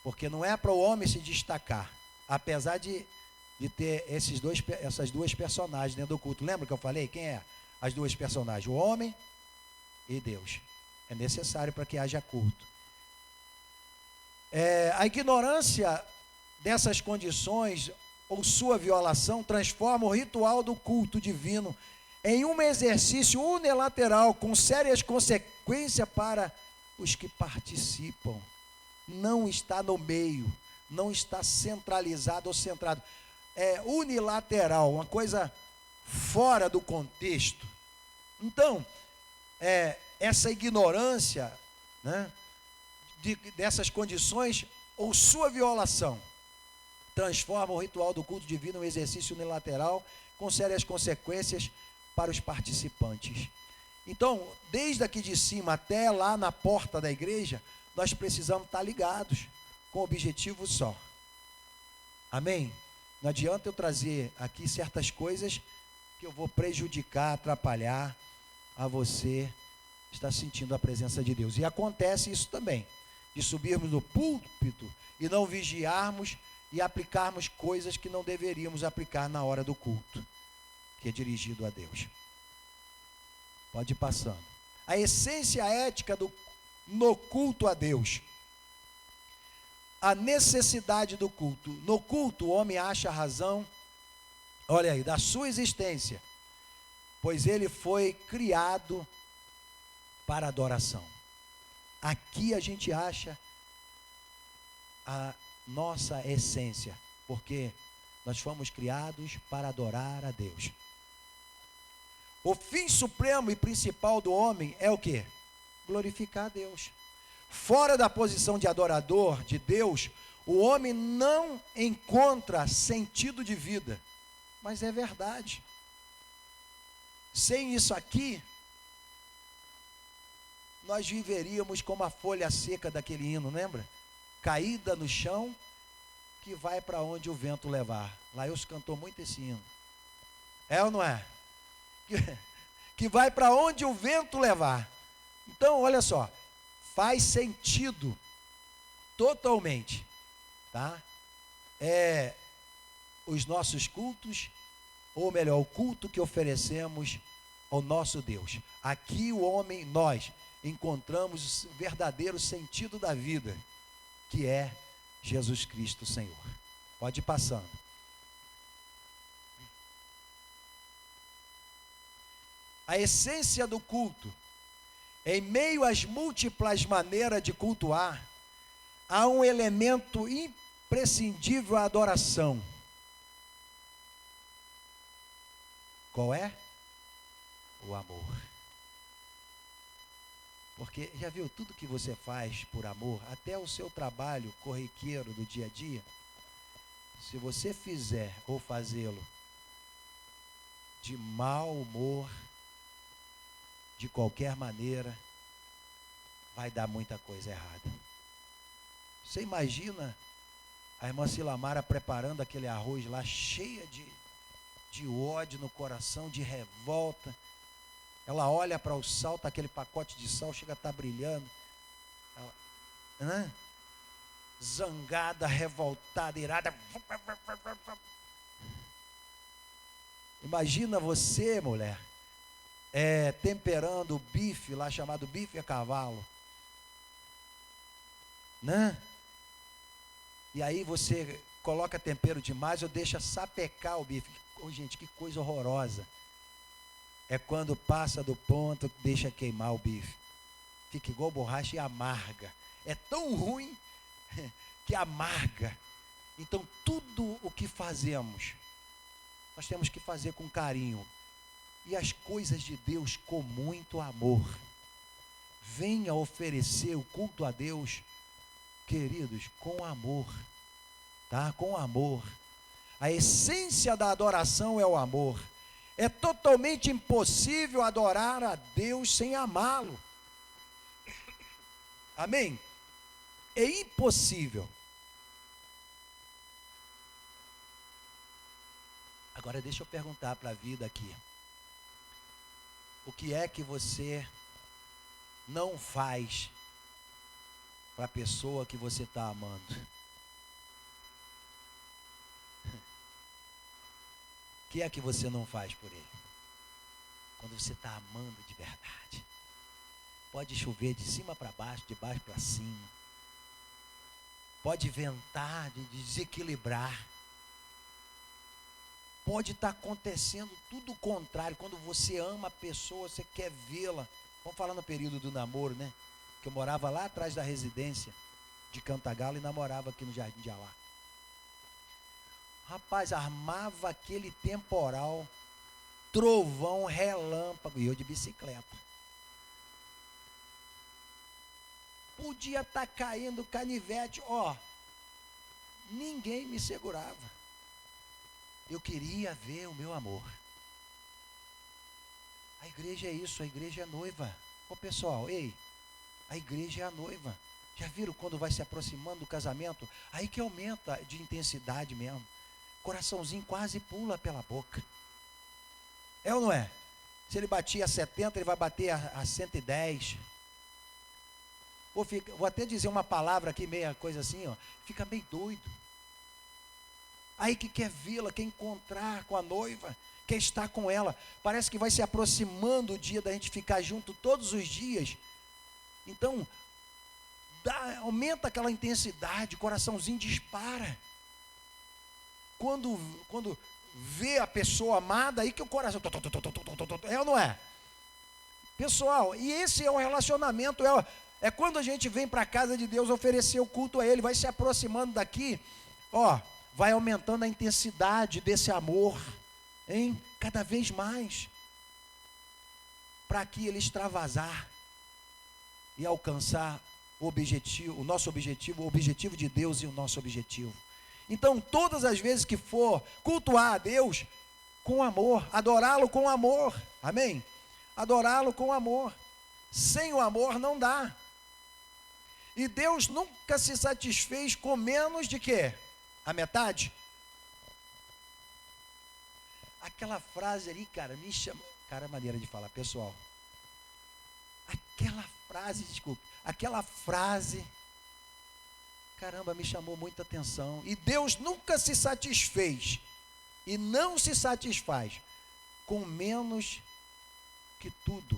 Speaker 1: porque não é para o homem se destacar, apesar de ter essas duas personagens dentro do culto. Lembra que eu falei? Quem é as duas personagens? O homem e Deus. É necessário para que haja culto. A ignorância dessas condições ou sua violação transforma o ritual do culto divino em um exercício unilateral com sérias consequências para os que participam. Não está no meio, não está centralizado ou centrado. É unilateral, uma coisa fora do contexto. Então, essa ignorância, né, dessas condições ou sua violação transforma o ritual do culto divino em um exercício unilateral com sérias consequências para os participantes. Então, desde aqui de cima até lá na porta da igreja, nós precisamos estar ligados com o objetivo só. Amém? Não adianta eu trazer aqui certas coisas que eu vou prejudicar, atrapalhar a você estar sentindo a presença de Deus. E acontece isso também, de subirmos no púlpito e não vigiarmos e aplicarmos coisas que não deveríamos aplicar na hora do culto, que é dirigido a Deus. Pode ir passando. A essência ética no culto a Deus. A necessidade do culto. No culto, o homem acha a razão, olha aí, da sua existência, pois ele foi criado para adoração. Aqui a gente acha a nossa essência, porque nós fomos criados para adorar a Deus. O fim supremo e principal do homem é o quê? Glorificar a Deus. Fora da posição de adorador de Deus, o homem não encontra sentido de vida. Mas é verdade. Sem isso aqui, nós viveríamos como a folha seca daquele hino, lembra? Caída no chão, que vai para onde o vento levar. Laílson cantou muito esse hino. É ou não é? Que vai para onde o vento levar. Então, olha só, faz sentido totalmente, tá? Os nossos cultos, ou melhor, o culto que oferecemos ao nosso Deus. Aqui o homem, nós encontramos o verdadeiro sentido da vida, que é Jesus Cristo Senhor. Pode ir passando. A essência do culto, em meio às múltiplas maneiras de cultuar, há um elemento imprescindível à adoração. Qual é? O amor. Porque já viu tudo que você faz por amor, até o seu trabalho corriqueiro do dia a dia? Se você fizer ou fazê-lo de mau humor, de qualquer maneira, vai dar muita coisa errada. Você imagina a irmã Silamara preparando aquele arroz lá, cheia de ódio no coração, de revolta. Ela olha para o sal, tá aquele pacote de sal, chega a estar brilhando. Ela, zangada, revoltada, irada. Imagina você, mulher, temperando o bife lá, chamado bife a cavalo, né? E aí você coloca tempero demais ou deixa sapecar o bife. Oh, gente, que coisa horrorosa. É quando passa do ponto, deixa queimar o bife. Fica igual borracha e amarga. É tão ruim que amarga. Então tudo o que fazemos, nós temos que fazer com carinho. E as coisas de Deus com muito amor. Venha oferecer o culto a Deus, queridos, com amor, tá? Com amor. A essência da adoração é o amor. É totalmente impossível adorar a Deus sem amá-lo. Amém? É impossível. Agora deixa eu perguntar para a vida aqui. O que é que você não faz para a pessoa que você está amando? O que é que você não faz por ele? Quando você está amando de verdade. Pode chover de cima para baixo, de baixo para cima. Pode ventar, de desequilibrar. Pode estar acontecendo tudo o contrário. Quando você ama a pessoa, você quer vê-la. Vamos falar no período do namoro, né? Que eu morava lá atrás da residência de Cantagalo e namorava aqui no Jardim de Alá. Rapaz, armava aquele temporal, trovão, relâmpago, e eu de bicicleta. Podia estar caindo canivete, ninguém me segurava. Eu queria ver o meu amor. A igreja é isso, a igreja é noiva. Ô pessoal, a igreja é a noiva. Já viram quando vai se aproximando do casamento? Aí que aumenta de intensidade mesmo. Coraçãozinho quase pula pela boca. É ou não é? Se ele batia a 70, ele vai bater a 110. Vou até dizer uma palavra aqui, meia coisa assim, fica meio doido. Aí que quer vê-la, quer encontrar com a noiva, quer estar com ela. Parece que vai se aproximando o dia da gente ficar junto todos os dias. Então, aumenta aquela intensidade, o coraçãozinho dispara. Quando vê a pessoa amada, aí que o coração... É ou não é? Pessoal, e esse é o relacionamento, é quando a gente vem para a casa de Deus oferecer o culto a Ele, vai se aproximando daqui, vai aumentando a intensidade desse amor, hein? Cada vez mais, para que ele extravasar e alcançar o objetivo, o nosso objetivo, o objetivo de Deus e o nosso objetivo. Então, todas as vezes que for cultuar a Deus, com amor, adorá-lo com amor, amém? Adorá-lo com amor. Sem o amor não dá. E Deus nunca se satisfez com menos de quê? A metade? Aquela frase ali, cara, me chama... Cara, é maneira de falar, pessoal. Aquela frase, caramba, me chamou muita atenção. E Deus nunca se satisfez e não se satisfaz com menos que tudo.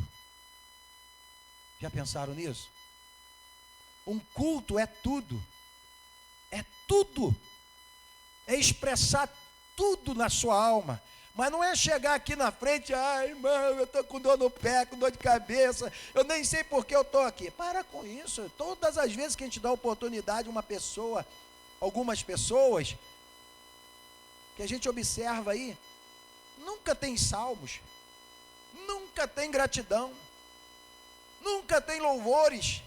Speaker 1: Já pensaram nisso? Um culto é tudo. É tudo. É expressar tudo na sua alma. Mas não é chegar aqui na frente, irmão, eu estou com dor no pé, com dor de cabeça, eu nem sei por que eu estou aqui. Para com isso. Todas as vezes que a gente dá oportunidade a algumas pessoas, que a gente observa aí, nunca tem salmos, nunca tem gratidão, nunca tem louvores,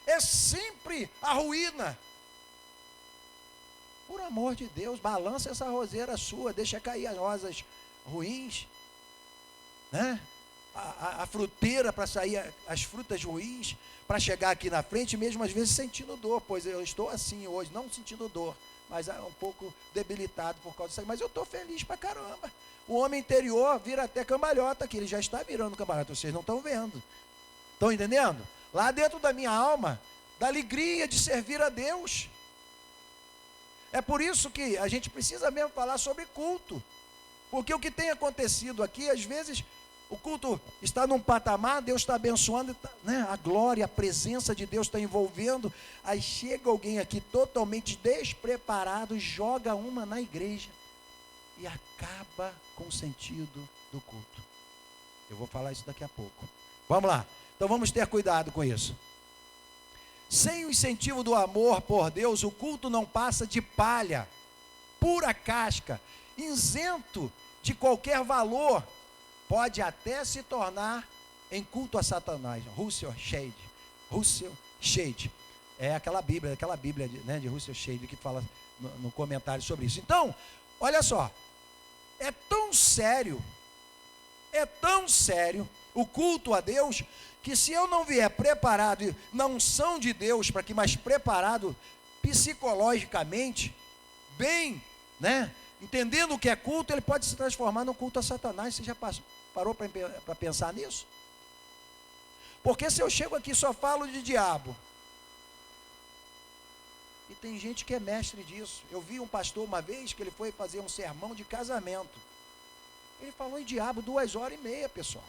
Speaker 1: é sempre a ruína. Por amor de Deus, balança essa roseira sua, deixa cair as rosas ruins, né? A fruteira para sair as frutas ruins, para chegar aqui na frente, mesmo às vezes sentindo dor, pois eu estou assim hoje, não sentindo dor, mas um pouco debilitado por causa disso, mas eu estou feliz pra caramba. O homem interior vira até cambalhota aqui, ele já está virando cambalhota, vocês não estão vendo, estão entendendo? Lá dentro da minha alma, da alegria de servir a Deus. É por isso que a gente precisa mesmo falar sobre culto, porque o que tem acontecido aqui, às vezes, o culto está num patamar, Deus está abençoando, né? A glória, a presença de Deus está envolvendo, aí chega alguém aqui totalmente despreparado, joga uma na igreja, e acaba com o sentido do culto. Eu vou falar isso daqui a pouco. Vamos lá, então vamos ter cuidado com isso. Sem o incentivo do amor por Deus, o culto não passa de palha, pura casca, isento de qualquer valor, pode até se tornar em culto a Satanás. Russell Shade, é aquela Bíblia né, de Russell Shade que fala no comentário sobre isso. Então, olha só, é tão sério o culto a Deus, que se eu não vier preparado na unção de Deus, para que mais preparado psicologicamente, bem, né, entendendo o que é culto, ele pode se transformar num culto a Satanás. Você já parou para pensar nisso? Porque se eu chego aqui e só falo de diabo, e tem gente que é mestre disso. Eu vi um pastor uma vez que ele foi fazer um sermão de casamento, ele falou em diabo 2h30, pessoal.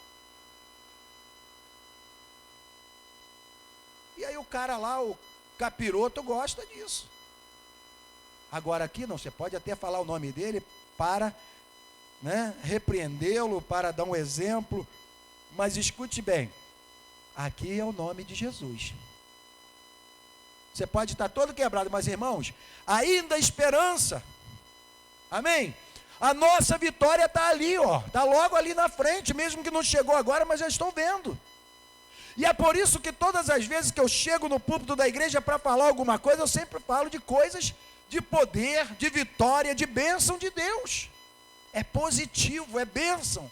Speaker 1: E aí o cara lá, o capiroto, gosta disso. Agora aqui não, você pode até falar o nome dele para, né, repreendê-lo, para dar um exemplo, mas escute bem, aqui é o nome de Jesus. Você pode estar todo quebrado, mas irmãos, ainda há esperança, amém? A nossa vitória está ali, ó, está logo ali na frente, mesmo que não chegou agora, mas já estou vendo. E é por isso que todas as vezes que eu chego no púlpito da igreja para falar alguma coisa, eu sempre falo de coisas de poder, de vitória, de bênção de Deus. É positivo, é bênção,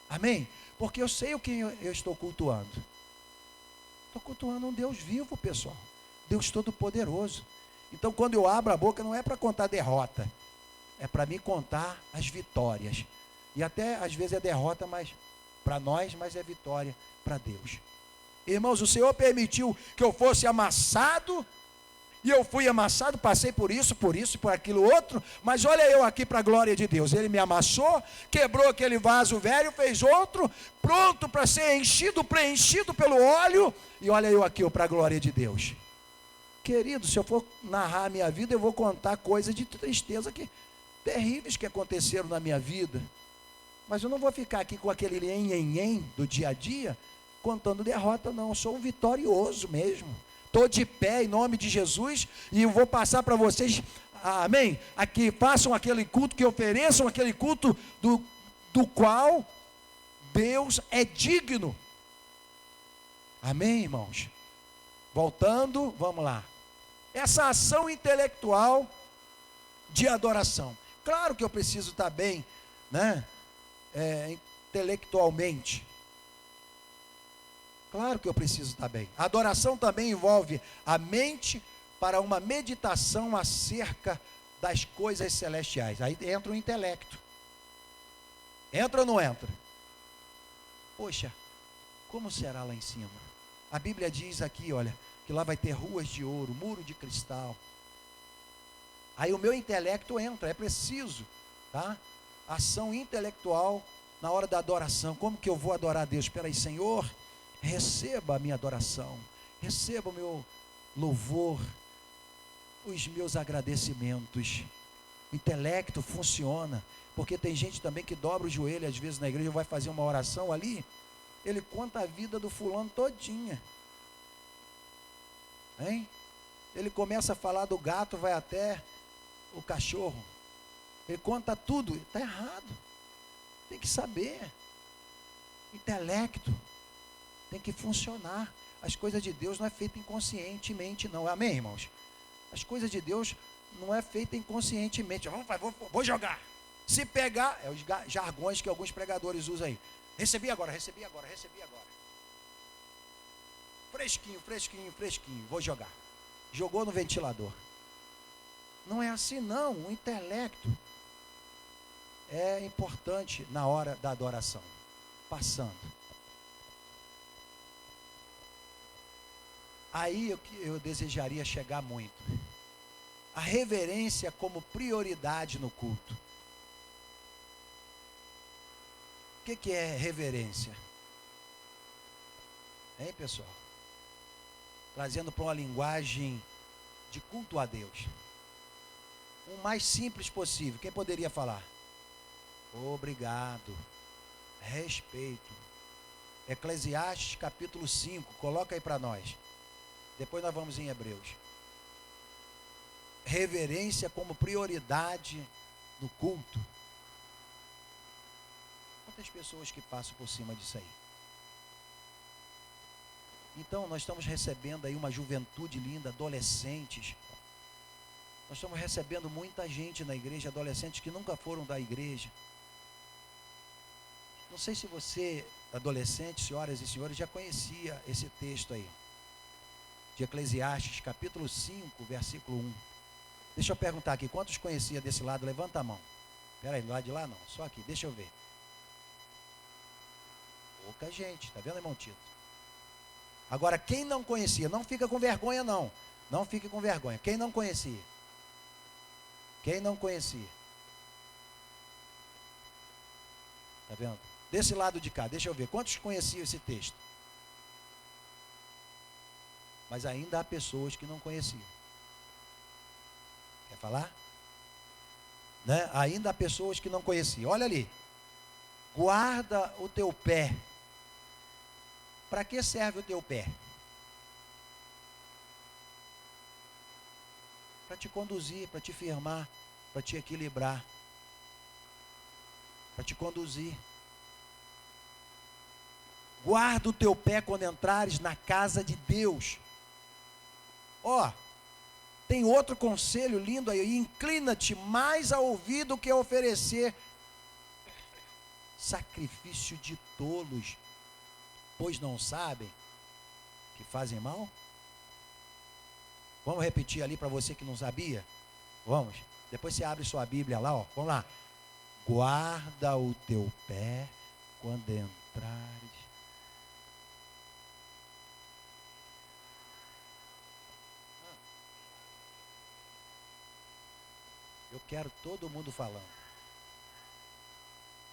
Speaker 1: amém? Porque eu sei o que eu estou cultuando. Estou cultuando um Deus vivo, pessoal, Deus Todo-Poderoso. Então quando eu abro a boca, não é para contar derrota, é para me contar as vitórias. E até às vezes é derrota, mas para nós, mas é vitória para Deus. Irmãos, o Senhor permitiu que eu fosse amassado, e eu fui amassado, passei por isso, e por aquilo outro, mas olha eu aqui para a glória de Deus. Ele me amassou, quebrou aquele vaso velho, fez outro, pronto para ser enchido, preenchido pelo óleo, e olha eu aqui para a glória de Deus. Querido, se eu for narrar a minha vida, eu vou contar coisas de tristeza terríveis que aconteceram na minha vida, mas eu não vou ficar aqui com aquele nhen do dia a dia, contando derrota, não. Eu sou um vitorioso mesmo, estou de pé em nome de Jesus, e eu vou passar para vocês, amém, aqui façam aquele culto, que ofereçam aquele culto do qual Deus é digno, amém, irmãos? Voltando, vamos lá, essa ação intelectual de adoração, claro que eu preciso estar bem, né, intelectualmente. Claro que eu preciso estar bem. A adoração também envolve a mente para uma meditação acerca das coisas celestiais. Aí entra o intelecto. Entra ou não entra? Poxa, como será lá em cima? A Bíblia diz aqui, olha, que lá vai ter ruas de ouro, muro de cristal. Aí o meu intelecto entra, é preciso, tá? Ação intelectual na hora da adoração. Como que eu vou adorar a Deus? Espera aí, Senhor, receba a minha adoração, receba o meu louvor, os meus agradecimentos. O intelecto funciona, porque tem gente também que dobra o joelho, às vezes na igreja vai fazer uma oração ali, ele conta a vida do fulano todinha, hein? Ele começa a falar do gato, vai até o cachorro, ele conta tudo. Está errado, tem que saber. Intelecto tem que funcionar. As coisas de Deus não é feita inconscientemente, não. Amém, irmãos? As coisas de Deus não é feita inconscientemente. Vou jogar. Se pegar, é os jargões que alguns pregadores usam aí. Recebi agora. Fresquinho, vou jogar. Jogou no ventilador. Não é assim não, o intelecto é importante na hora da adoração. Passando. Aí eu desejaria chegar muito. A reverência como prioridade no culto. O que é reverência? Hein, pessoal? Trazendo para uma linguagem de culto a Deus. O mais simples possível. Quem poderia falar? Obrigado. Respeito. Eclesiastes capítulo 5. Coloca aí para nós. Depois nós vamos em Hebreus. Reverência como prioridade no culto. Quantas pessoas que passam por cima disso aí? Então, nós estamos recebendo aí uma juventude linda, adolescentes. Nós estamos recebendo muita gente na igreja, adolescentes que nunca foram da igreja. Não sei se você, adolescente, senhoras e senhores, já conhecia esse texto aí. De Eclesiastes, capítulo 5, versículo 1. Deixa eu perguntar aqui, quantos conhecia desse lado? Levanta a mão. Espera aí, do lado de lá não, só aqui, deixa eu ver. Pouca gente, tá vendo, irmão Tito? Agora, quem não conhecia, não fica com vergonha não. Não fique com vergonha. Quem não conhecia? Quem não conhecia? Tá vendo? Desse lado de cá, deixa eu ver. Quantos conheciam esse texto? Mas ainda há pessoas que não conheciam. Quer falar? Né? Ainda há pessoas que não conheciam. Olha ali. Guarda o teu pé. Para que serve o teu pé? Para te conduzir, para te firmar, para te equilibrar, para te conduzir. Guarda o teu pé quando entrares na casa de Deus. Ó, tem outro conselho lindo aí. Inclina-te mais a ouvir do que a oferecer sacrifício de tolos, pois não sabem que fazem mal. Vamos repetir ali para você que não sabia? Vamos. Depois você abre sua Bíblia lá, ó. Vamos lá. Guarda o teu pé quando entrares. Eu quero todo mundo falando.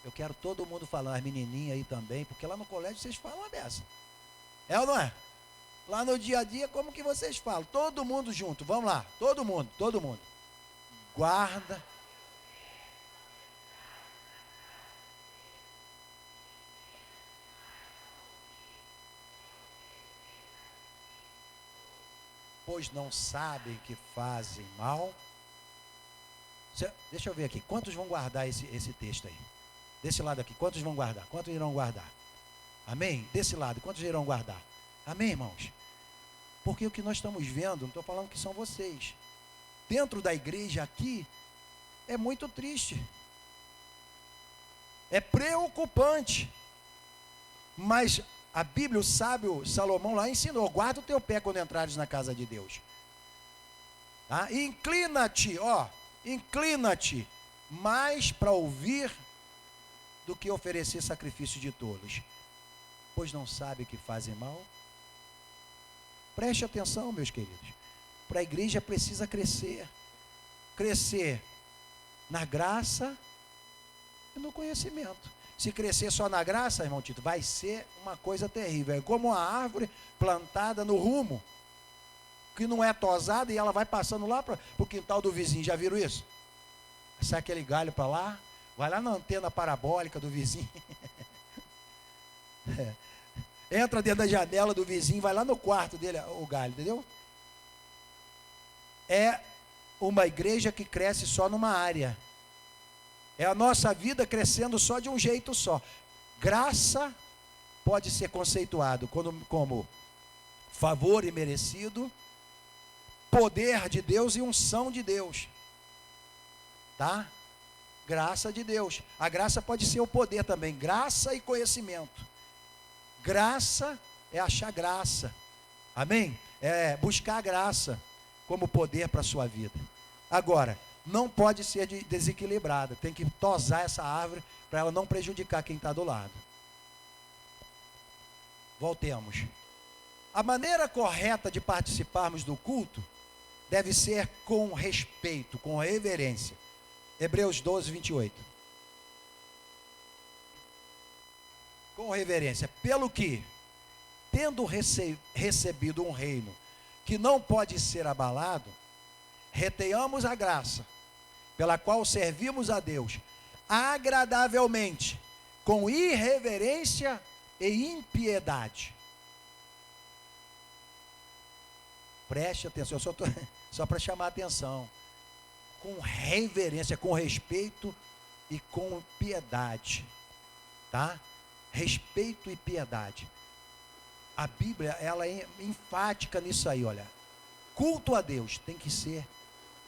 Speaker 1: Eu quero todo mundo falando, as menininhas aí também, porque lá no colégio vocês falam uma dessa. É ou não é? Lá no dia a dia, como que vocês falam? Todo mundo junto, vamos lá, todo mundo. Guarda. Pois não sabem que fazem mal. Deixa eu ver aqui, quantos vão guardar esse texto aí? Desse lado aqui, quantos vão guardar? Quantos irão guardar? Amém? Desse lado, quantos irão guardar? Amém, irmãos? Porque o que nós estamos vendo, não estou falando que são vocês. Dentro da igreja aqui, é muito triste. É preocupante. Mas a Bíblia, o sábio Salomão lá ensinou, guarda o teu pé quando entrares na casa de Deus. Tá? Inclina-te, inclina-te mais para ouvir do que oferecer sacrifício de tolos, pois não sabe que fazem mal. Preste atenção, meus queridos. Para a igreja precisa crescer na graça e no conhecimento. Se crescer só na graça, irmão Tito, vai ser uma coisa terrível. É como uma árvore plantada no rumo, que não é tosada e ela vai passando lá para o quintal do vizinho. Já viram isso? Sai aquele galho para lá, vai lá na antena parabólica do vizinho. Entra dentro da janela do vizinho, vai lá no quarto dele, o galho, entendeu? É uma igreja que cresce só numa área. É a nossa vida crescendo só de um jeito só. Graça pode ser conceituado como favor imerecido, poder de Deus e unção de Deus. Tá? Graça de Deus. A graça pode ser o poder também. Graça e conhecimento. Graça é achar graça. Amém? É buscar a graça como poder para a sua vida. Agora, não pode ser desequilibrada. Tem que tosar essa árvore para ela não prejudicar quem está do lado. Voltemos. A maneira correta de participarmos do culto deve ser com respeito, com reverência. Hebreus 12, 28. Com reverência. Pelo que, tendo recebido um reino que não pode ser abalado, retenhamos a graça, pela qual servimos a Deus agradavelmente, com irreverência e impiedade. Preste atenção, só para chamar a atenção. Com reverência, com respeito e com piedade. Tá? Respeito e piedade. A Bíblia, ela é enfática nisso aí, olha. Culto a Deus tem que ser,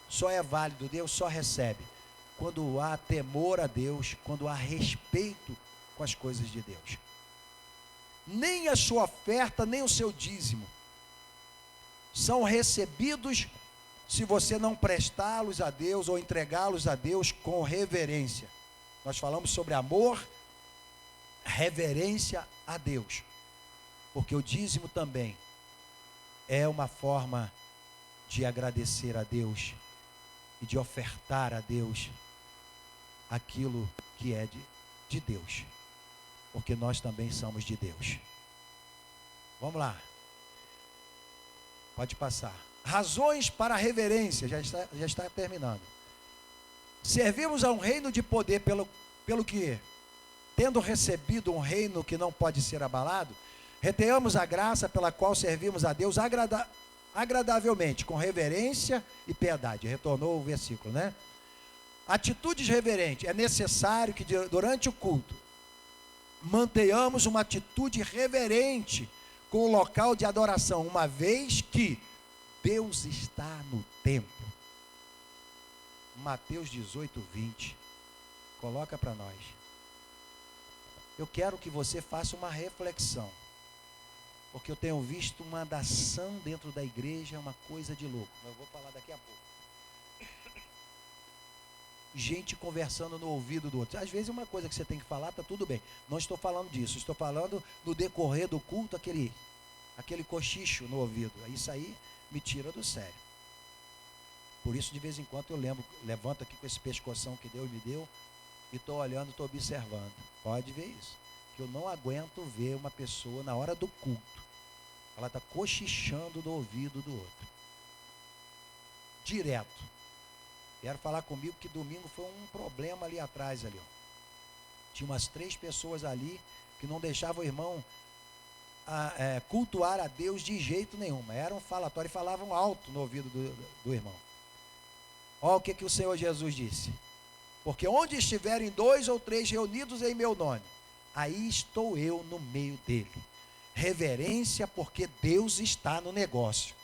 Speaker 1: só é válido, Deus só recebe quando há temor a Deus, quando há respeito com as coisas de Deus. Nem a sua oferta, nem o seu dízimo são recebidos se você não prestá-los a Deus ou entregá-los a Deus com reverência. Nós falamos sobre amor, reverência a Deus, porque o dízimo também é uma forma de agradecer a Deus e de ofertar a Deus aquilo que é de Deus, porque nós também somos de Deus. Vamos lá, pode passar. Razões para a reverência, já está terminando. Servimos a um reino de poder pelo que, tendo recebido um reino que não pode ser abalado, retenhamos a graça pela qual servimos a Deus agradavelmente, com reverência e piedade. Retornou o versículo, né? Atitudes reverentes. É necessário que durante o culto mantenhamos uma atitude reverente com o local de adoração, uma vez que Deus está no templo. Mateus 18, 20. Coloca para nós. Eu quero que você faça uma reflexão, porque eu tenho visto uma nação dentro da igreja, uma coisa de louco. Eu vou falar daqui a pouco. Gente conversando no ouvido do outro. Às vezes uma coisa que você tem que falar, está tudo bem. Não estou falando disso. Estou falando no decorrer do culto, aquele cochicho no ouvido. Isso aí me tira do sério. Por isso, de vez em quando, eu levanto aqui com esse pescoção que Deus me deu e estou olhando, estou observando. Pode ver isso. Que eu não aguento ver uma pessoa na hora do culto. Ela está cochichando no ouvido do outro. Direto. Quero falar comigo que domingo foi um problema ali atrás. Ali, ó. Tinha umas 3 pessoas ali que não deixavam o irmão cultuar a Deus de jeito nenhum. Era um falatório e falavam alto no ouvido do irmão. Olha o que o Senhor Jesus disse. Porque onde estiverem 2 ou 3 reunidos em meu nome, aí estou eu no meio dele. Reverência, porque Deus está no negócio.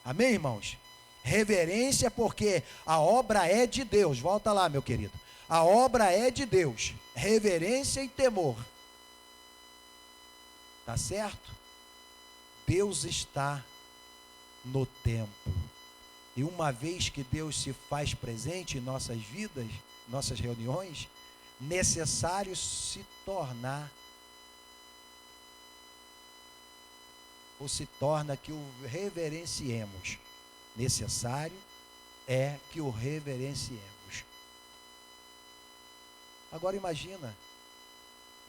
Speaker 1: Amém, irmãos? Reverência, porque a obra é de Deus. Volta lá, meu querido. A obra é de Deus. Reverência e temor. Tá certo? Deus está no templo. E uma vez que Deus se faz presente em nossas vidas, nossas reuniões, necessário se torna que o reverenciemos. Necessário é que o reverenciemos. Agora imagina,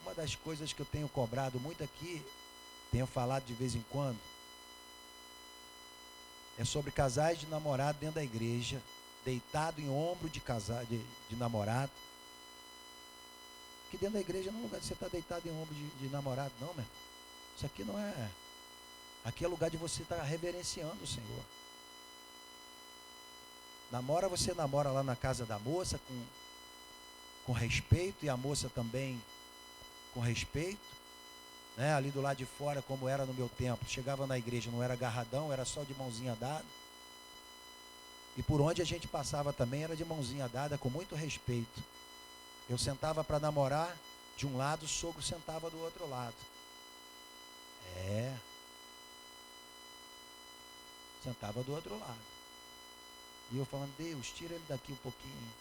Speaker 1: uma das coisas que eu tenho cobrado muito aqui, tenho falado de vez em quando, é sobre casais de namorado dentro da igreja, deitado em ombro de namorado. Que dentro da igreja não é lugar de você estar deitado em ombro de namorado, não, meu. Isso aqui não é. Aqui é lugar de você estar reverenciando o Senhor. Você namora lá na casa da moça com respeito, e a moça também com respeito, né? Ali do lado de fora, como era no meu tempo, chegava na igreja, não era agarradão, era só de mãozinha dada, E por onde a gente passava também era de mãozinha dada, com muito respeito. Eu sentava para namorar de um lado, o sogro sentava do outro lado. Sentava do outro lado. E eu falando, Deus, tira ele daqui um pouquinho.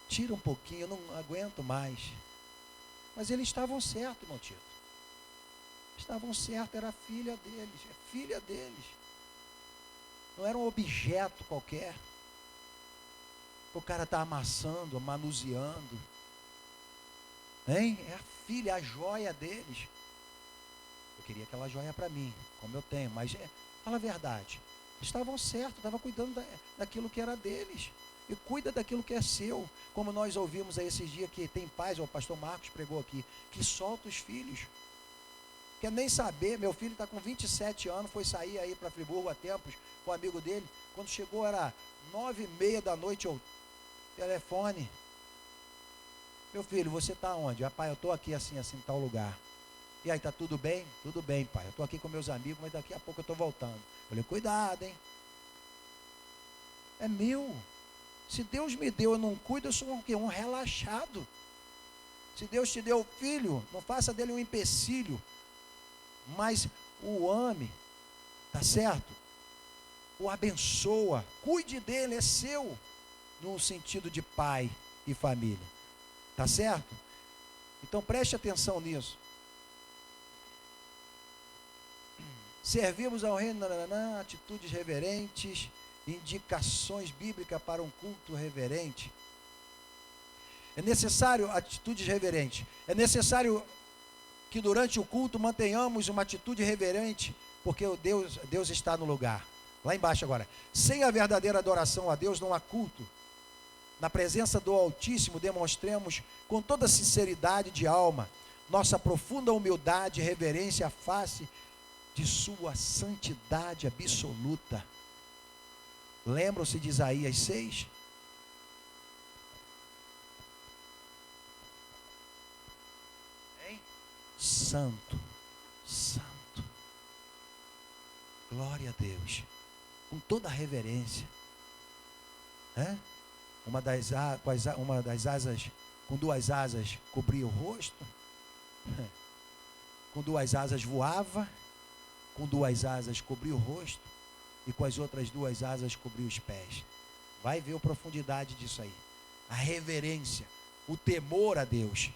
Speaker 1: Tira um pouquinho, eu não aguento mais. Mas eles estavam certos, irmão Tito. Estavam certos, era filha deles, é filha deles. Não era um objeto qualquer. O cara está amassando, manuseando. Hein? É a filha, a joia deles. Eu queria aquela joia para mim, como eu tenho, mas fala a verdade. Estavam certos, estavam cuidando daquilo que era deles. E cuida daquilo que é seu. Como nós ouvimos aí esses dias que tem pais, o pastor Marcos pregou aqui, que solta os filhos. Quer nem saber, meu filho está com 27 anos, foi sair aí para Friburgo há tempos, com um amigo dele. Quando chegou era 9h30 da noite, telefone. Meu filho, você está onde? Ah, pai, eu estou aqui assim, em tal lugar. E aí, está tudo bem? Tudo bem, pai. Eu estou aqui com meus amigos, mas daqui a pouco eu estou voltando. Eu falei, cuidado, hein? É meu. Se Deus me deu, eu não cuido, eu sou um relaxado. Se Deus te deu filho, não faça dele um empecilho. Mas o ame, tá certo? O abençoa, cuide dele, é seu, no sentido de pai e família, tá certo? Então preste atenção nisso. Servimos ao reino, atitudes reverentes, indicações bíblicas para um culto reverente. É necessário atitudes reverentes. É necessário que durante o culto mantenhamos uma atitude reverente, porque Deus está no lugar. Lá embaixo agora. Sem a verdadeira adoração a Deus não há culto. Na presença do Altíssimo demonstremos com toda sinceridade de alma nossa profunda humildade e reverência à face de sua santidade absoluta. Lembram-se de Isaías 6? Santo, santo, glória a Deus, com toda a reverência, uma das asas, com duas asas cobria o rosto, com duas asas voava, com duas asas cobria o rosto, e com as outras duas asas cobria os pés. Vai ver a profundidade disso aí, a reverência, o temor a Deus.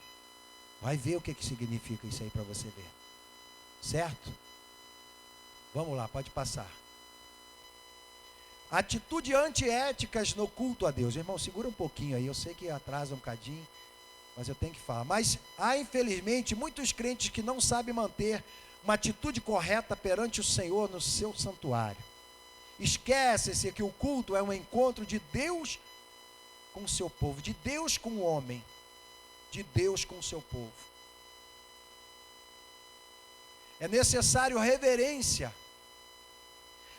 Speaker 1: Vai ver o que significa isso aí para você ver. Certo? Vamos lá, pode passar. Atitude antiéticas no culto a Deus. Irmão, segura um pouquinho aí. Eu sei que atrasa um bocadinho, mas eu tenho que falar. Mas há, infelizmente, muitos crentes que não sabem manter uma atitude correta perante o Senhor no seu santuário. Esquece-se que o culto é um encontro de Deus com o seu povo, de Deus com o homem, de Deus com o seu povo. É necessário reverência.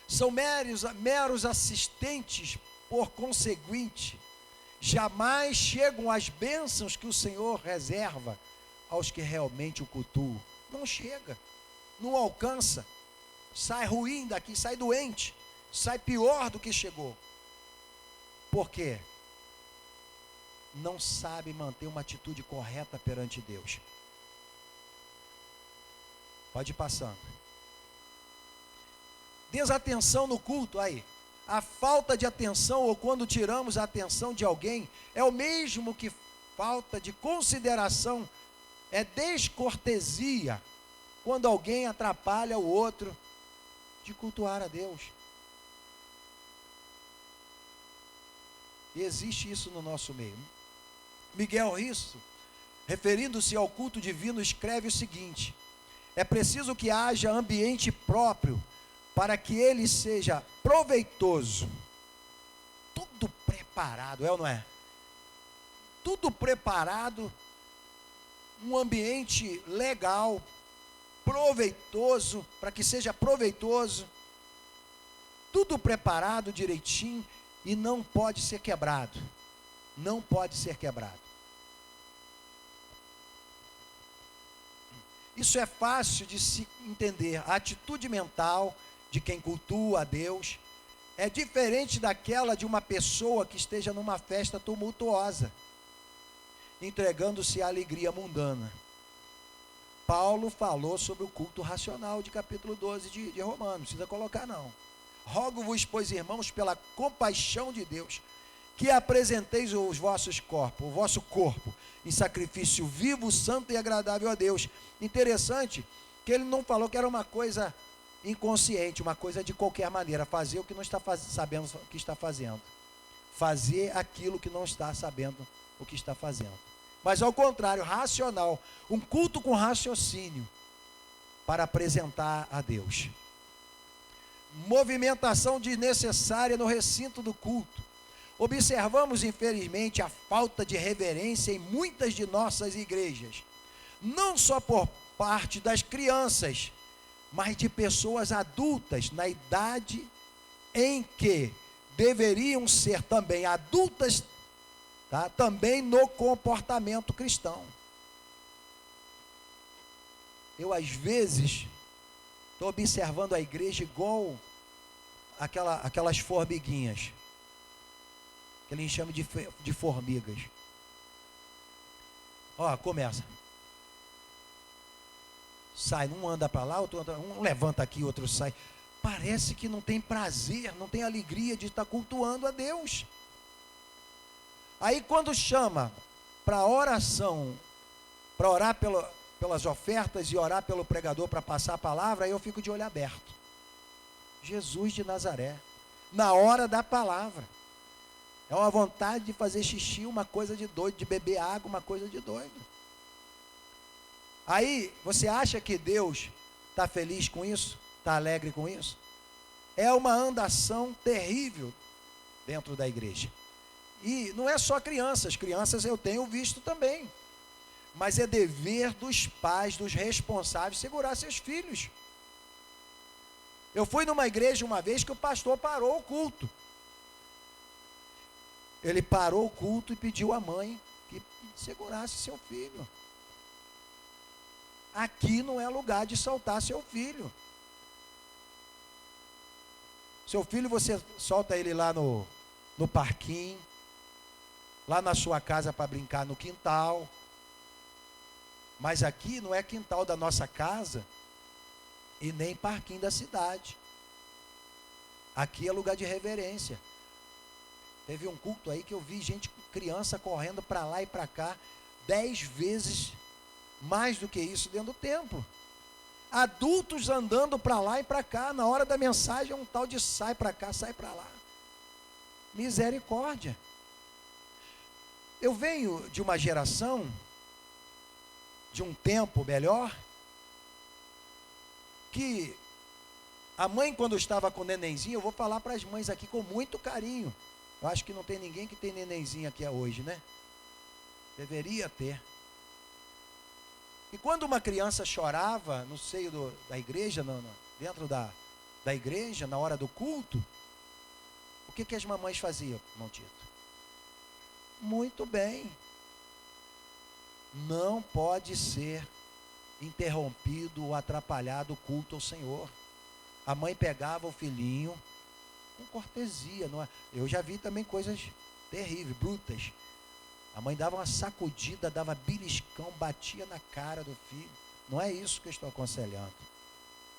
Speaker 1: São meros assistentes, por conseguinte, jamais chegam às bênçãos que o Senhor reserva aos que realmente o cultuam. Não chega, não alcança, sai ruim daqui, sai doente, sai pior do que chegou. Por quê? Não sabe manter uma atitude correta perante Deus. Pode ir passando. Desatenção no culto, aí. A falta de atenção, ou quando tiramos a atenção de alguém, é o mesmo que falta de consideração, é descortesia, quando alguém atrapalha o outro de cultuar a Deus. E existe isso no nosso meio. Miguel Risso, referindo-se ao culto divino, escreve o seguinte: é preciso que haja ambiente próprio para que ele seja proveitoso. Tudo preparado, é ou não é? Tudo preparado, um ambiente legal, proveitoso, para que seja proveitoso. Tudo preparado direitinho e não pode ser quebrado. Não pode ser quebrado. Isso é fácil de se entender. A atitude mental de quem cultua a Deus, é diferente daquela de uma pessoa que esteja numa festa tumultuosa, entregando-se à alegria mundana. Paulo falou sobre o culto racional de capítulo 12 de Romanos, não precisa colocar não. Rogo-vos, pois, irmãos, pela compaixão de Deus, que apresenteis os vossos corpos, o vosso corpo, em sacrifício vivo, santo e agradável a Deus. Interessante que ele não falou que era uma coisa inconsciente, uma coisa de qualquer maneira, fazer o que não está sabendo o que está fazendo, fazer aquilo que não está sabendo o que está fazendo, mas ao contrário, racional, um culto com raciocínio, para apresentar a Deus. Movimentação desnecessária no recinto do culto. Observamos, infelizmente, a falta de reverência em muitas de nossas igrejas, não só por parte das crianças, mas de pessoas adultas, na idade em que deveriam ser também adultas, tá? Também no comportamento cristão. Eu, às vezes, estou observando a igreja igual aquelas formiguinhas, que eles chamam de formigas. Ó, começa. Sai, um anda para lá, outro anda, um levanta aqui, outro sai. Parece que não tem prazer, não tem alegria de estar cultuando a Deus. Aí quando chama para oração, para orar pelas ofertas e orar pelo pregador para passar a palavra, aí eu fico de olho aberto. Jesus de Nazaré, na hora da palavra. É uma vontade de fazer xixi, uma coisa de doido, de beber água, uma coisa de doido. Aí, você acha que Deus está feliz com isso? Está alegre com isso? É uma andação terrível dentro da igreja. E não é só crianças eu tenho visto também. Mas é dever dos pais, dos responsáveis, segurar seus filhos. Eu fui numa igreja uma vez que o pastor parou o culto. Ele parou o culto e pediu à mãe que segurasse seu filho. Aqui não é lugar de soltar seu filho. Seu filho, você solta ele lá no parquinho, lá na sua casa para brincar no quintal. Mas aqui não é quintal da nossa casa e nem parquinho da cidade. Aqui é lugar de reverência. Teve um culto aí que eu vi gente, criança correndo para lá e para cá, 10 vezes mais do que isso dentro do templo. Adultos andando para lá e para cá, na hora da mensagem é um tal de sai para cá, sai para lá. Misericórdia. Eu venho de uma geração, de um tempo melhor, que a mãe, quando estava com o nenenzinho, eu vou falar para as mães aqui com muito carinho. Eu acho que não tem ninguém que tem nenenzinho aqui hoje, né? Deveria ter. E quando uma criança chorava no seio da igreja, dentro da igreja, na hora do culto, o que as mamães faziam, irmão Tito? Muito bem. Não pode ser interrompido ou atrapalhado o culto ao Senhor. A mãe pegava o filhinho com cortesia. Não é? Eu já vi também coisas terríveis, brutas. A mãe dava uma sacudida, dava beliscão, batia na cara do filho. Não é isso que eu estou aconselhando.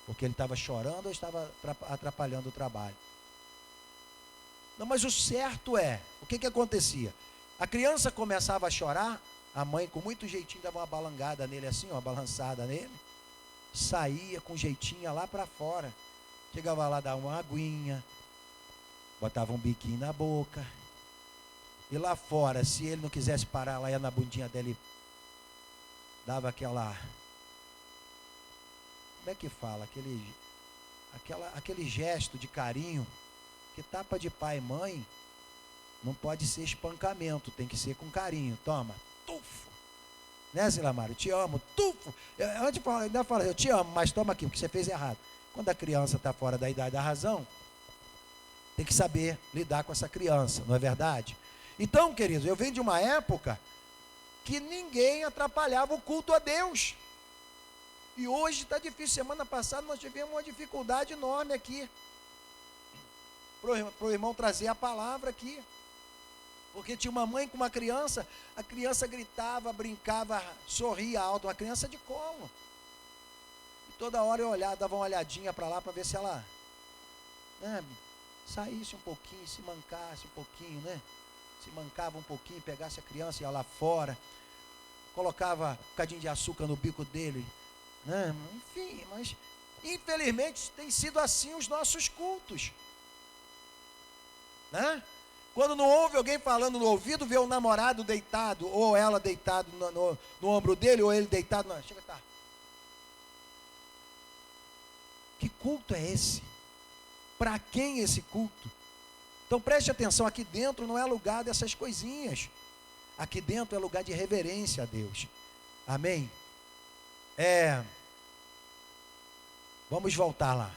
Speaker 1: Porque ele estava chorando ou estava atrapalhando o trabalho. Não, mas o certo é, o que acontecia? A criança começava a chorar, a mãe com muito jeitinho dava uma balangada nele assim, uma balançada nele. Saía com jeitinho lá para fora. Chegava lá, dava uma aguinha, botava um biquinho na boca. E lá fora, se ele não quisesse parar, lá ia na bundinha dele, dava aquela, como é que fala? Aquele gesto de carinho, que tapa de pai e mãe, não pode ser espancamento, tem que ser com carinho. Toma, tufo. Né, Silamar? Eu te amo, tufo. Ainda fala, eu te amo, mas toma aqui, porque você fez errado. Quando a criança está fora da idade da razão, tem que saber lidar com essa criança, não é verdade? Então, queridos, eu venho de uma época que ninguém atrapalhava o culto a Deus. E hoje está difícil. Semana passada nós tivemos uma dificuldade enorme aqui, para o irmão trazer a palavra aqui. Porque tinha uma mãe com uma criança, a criança gritava, brincava, sorria alto, uma criança de colo. E toda hora eu olhava, dava uma olhadinha para lá para ver se ela, né, saísse um pouquinho, se mancasse um pouquinho, né? Se mancava um pouquinho, pegasse a criança e ia lá fora, colocava um bocadinho de açúcar no bico dele, né? Enfim, mas infelizmente tem sido assim os nossos cultos, né? Quando não ouve alguém falando no ouvido, vê o namorado deitado, ou ela deitado no ombro dele, ou ele deitado na... Chega, tá. Que culto é esse? Para quem esse culto? Então preste atenção, aqui dentro não é lugar dessas coisinhas. Aqui dentro é lugar de reverência a Deus. Amém? Vamos voltar lá.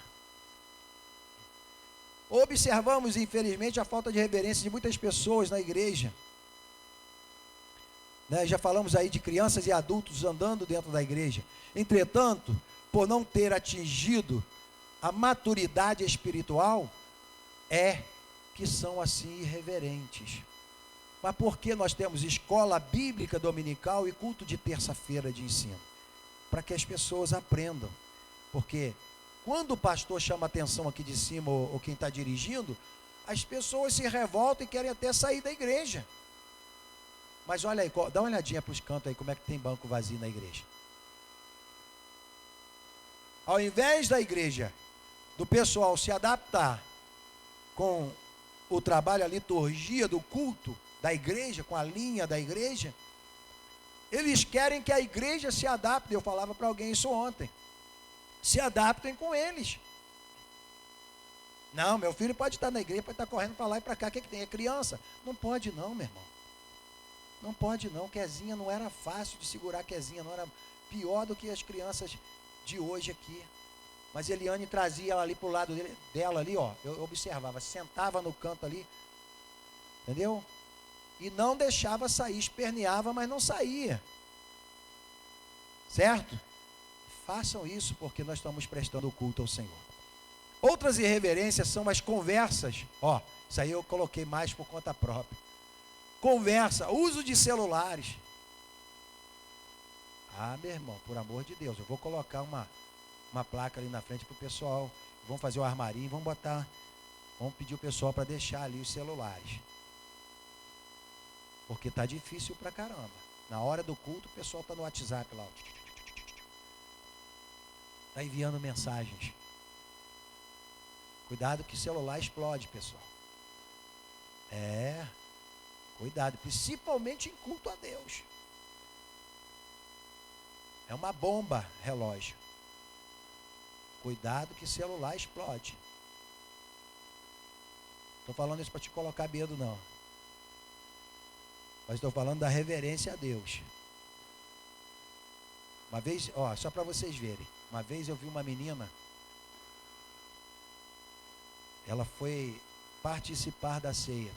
Speaker 1: Observamos, infelizmente, a falta de reverência de muitas pessoas na igreja. Né? Já falamos aí de crianças e adultos andando dentro da igreja. Entretanto, por não ter atingido a maturidade espiritual, que são assim irreverentes. Mas por que nós temos escola bíblica dominical e culto de terça-feira de ensino? Para que as pessoas aprendam. Porque quando o pastor chama atenção aqui de cima, ou quem está dirigindo, as pessoas se revoltam e querem até sair da igreja. Mas olha aí, dá uma olhadinha para os cantos aí, como é que tem banco vazio na igreja. Ao invés da igreja, do pessoal se adaptar com o trabalho, a liturgia do culto da igreja, com a linha da igreja, eles querem que a igreja se adapte. Eu falava para alguém isso ontem. Se adaptem com eles. Não, meu filho pode estar na igreja, pode estar correndo para lá e para cá. O que tem? É criança? Não pode não, meu irmão. Não pode não. Quezinha não era fácil de segurar. Quezinha não era pior do que as crianças de hoje aqui. Mas Eliane trazia ela ali para o lado dela ali, ó. Eu observava, sentava no canto ali, entendeu? E não deixava sair, esperneava, mas não saía. Certo? Façam isso, porque nós estamos prestando culto ao Senhor. Outras irreverências são as conversas. Ó, isso aí eu coloquei mais por conta própria. Conversa, uso de celulares. Ah, meu irmão, por amor de Deus, eu vou colocar uma placa ali na frente para o pessoal. Vamos fazer o armarinho, vamos pedir o pessoal para deixar ali os celulares. Porque está difícil pra caramba. Na hora do culto, o pessoal está no WhatsApp lá. Está enviando mensagens. Cuidado que o celular explode, pessoal. Cuidado, principalmente em culto a Deus. É uma bomba relógio. Cuidado que o celular explode. Estou falando isso para te colocar medo, não. Mas estou falando da reverência a Deus. Uma vez, ó, só para vocês verem. Uma vez eu vi uma menina, ela foi participar da ceia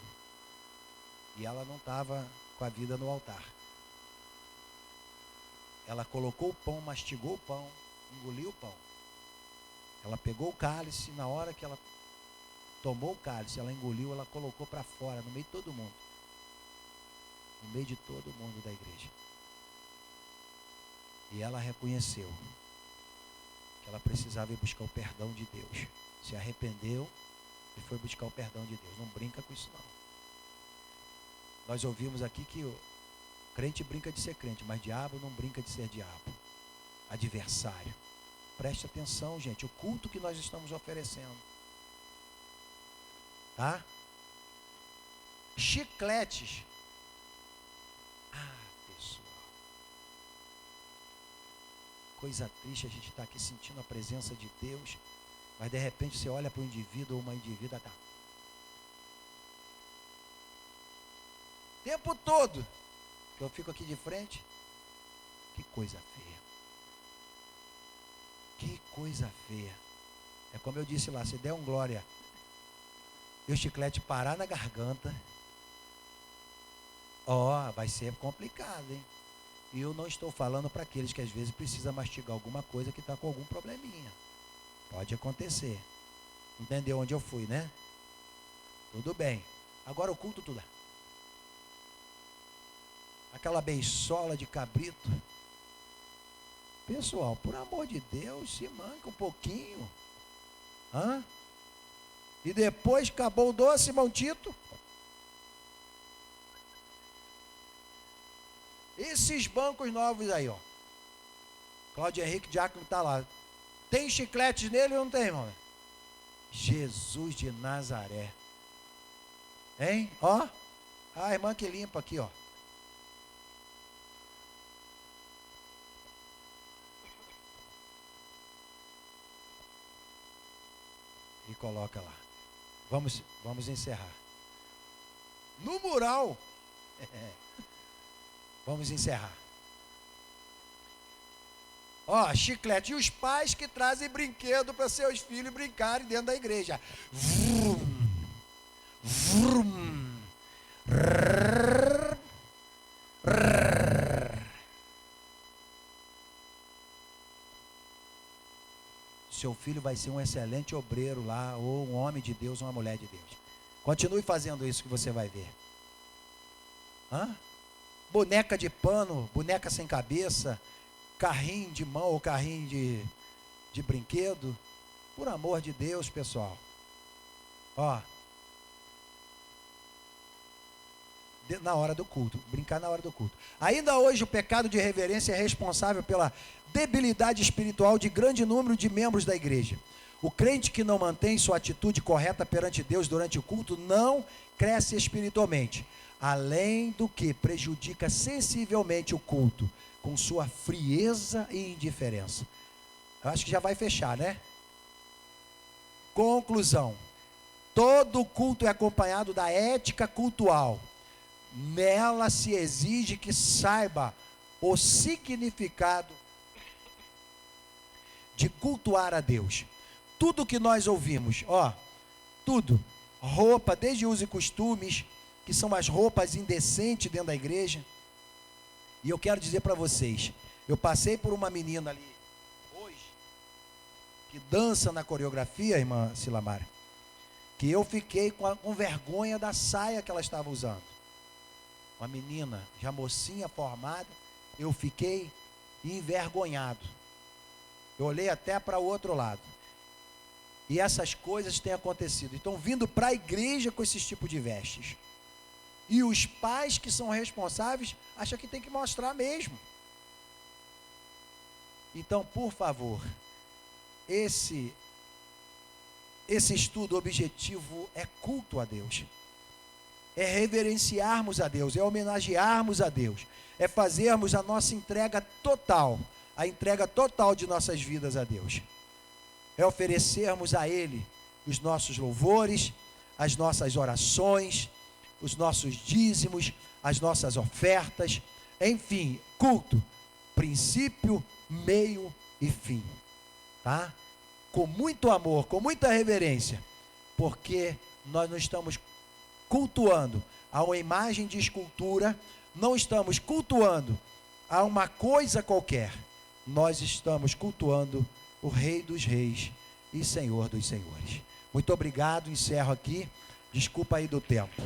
Speaker 1: e ela não estava com a vida no altar. Ela colocou o pão, mastigou o pão, engoliu o pão. Ela pegou o cálice, na hora que ela tomou o cálice, ela engoliu, ela colocou para fora, no meio de todo mundo. No meio de todo mundo da igreja. E ela reconheceu que ela precisava ir buscar o perdão de Deus. Se arrependeu e foi buscar o perdão de Deus. Não brinca com isso não. Nós ouvimos aqui que o crente brinca de ser crente, mas diabo não brinca de ser diabo. Adversário. Preste atenção, gente, o culto que nós estamos oferecendo. Tá? Chicletes. Pessoal. Coisa triste a gente estar aqui sentindo a presença de Deus, mas de repente você olha para um indivíduo ou uma indivídua, tá? O tempo todo que eu fico aqui de frente, que coisa feia. Que coisa feia. É como eu disse lá, se der um glória e o chiclete parar na garganta, vai ser complicado, hein? E eu não estou falando para aqueles que às vezes precisa mastigar alguma coisa que está com algum probleminha. Pode acontecer. Entendeu onde eu fui, né? Tudo bem. Agora o culto tudo. Aquela beiçola de cabrito. Pessoal, por amor de Deus, se manca um pouquinho. Hã? E depois acabou o doce, irmão Tito. Esses bancos novos aí, ó. Cláudio Henrique Diácono está lá. Tem chicletes nele ou não tem, irmão? Jesus de Nazaré. Hein? Ó. A irmã que limpa aqui, ó. E coloca lá. Vamos encerrar. No mural. Vamos encerrar. Ó, chiclete. E os pais que trazem brinquedo para seus filhos brincarem dentro da igreja. Vrum, vrum, rrr, rrr. Seu filho vai ser um excelente obreiro lá, ou um homem de Deus, uma mulher de Deus. Continue fazendo isso que você vai ver. Hã? Boneca de pano, boneca sem cabeça, carrinho de mão ou carrinho de brinquedo. Por amor de Deus, pessoal. Ó. Na hora do culto. Brincar na hora do culto. Ainda hoje o pecado de irreverência é responsável pela debilidade espiritual de grande número de membros da igreja. O crente que não mantém sua atitude correta perante Deus durante o culto não cresce espiritualmente. Além do que prejudica sensivelmente o culto com sua frieza e indiferença. Eu acho que já vai fechar, né? Conclusão. Todo culto é acompanhado da ética cultual. Nela se exige que saiba o significado de cultuar a Deus. Tudo que nós ouvimos, ó, tudo, roupa, desde usos e costumes, que são as roupas indecentes dentro da igreja. E eu quero dizer para vocês, eu passei por uma menina ali hoje, que dança na coreografia, irmã Silamara, que eu fiquei com vergonha da saia que ela estava usando. Uma menina, já mocinha, formada, eu fiquei envergonhado. Eu olhei até para o outro lado. E essas coisas têm acontecido. Estão vindo para a igreja com esses tipos de vestes. E os pais que são responsáveis acham que tem que mostrar mesmo. Então, por favor, esse estudo objetivo é culto a Deus. É reverenciarmos a Deus, é homenagearmos a Deus, é fazermos a nossa entrega total, a entrega total de nossas vidas a Deus. É oferecermos a Ele os nossos louvores, as nossas orações, os nossos dízimos, as nossas ofertas, enfim, culto, princípio, meio e fim, tá? Com muito amor, com muita reverência, porque nós não estamos cultuando a uma imagem de escultura, não estamos cultuando a uma coisa qualquer, nós estamos cultuando o Rei dos Reis e Senhor dos Senhores. Muito obrigado, encerro aqui, desculpa aí do tempo.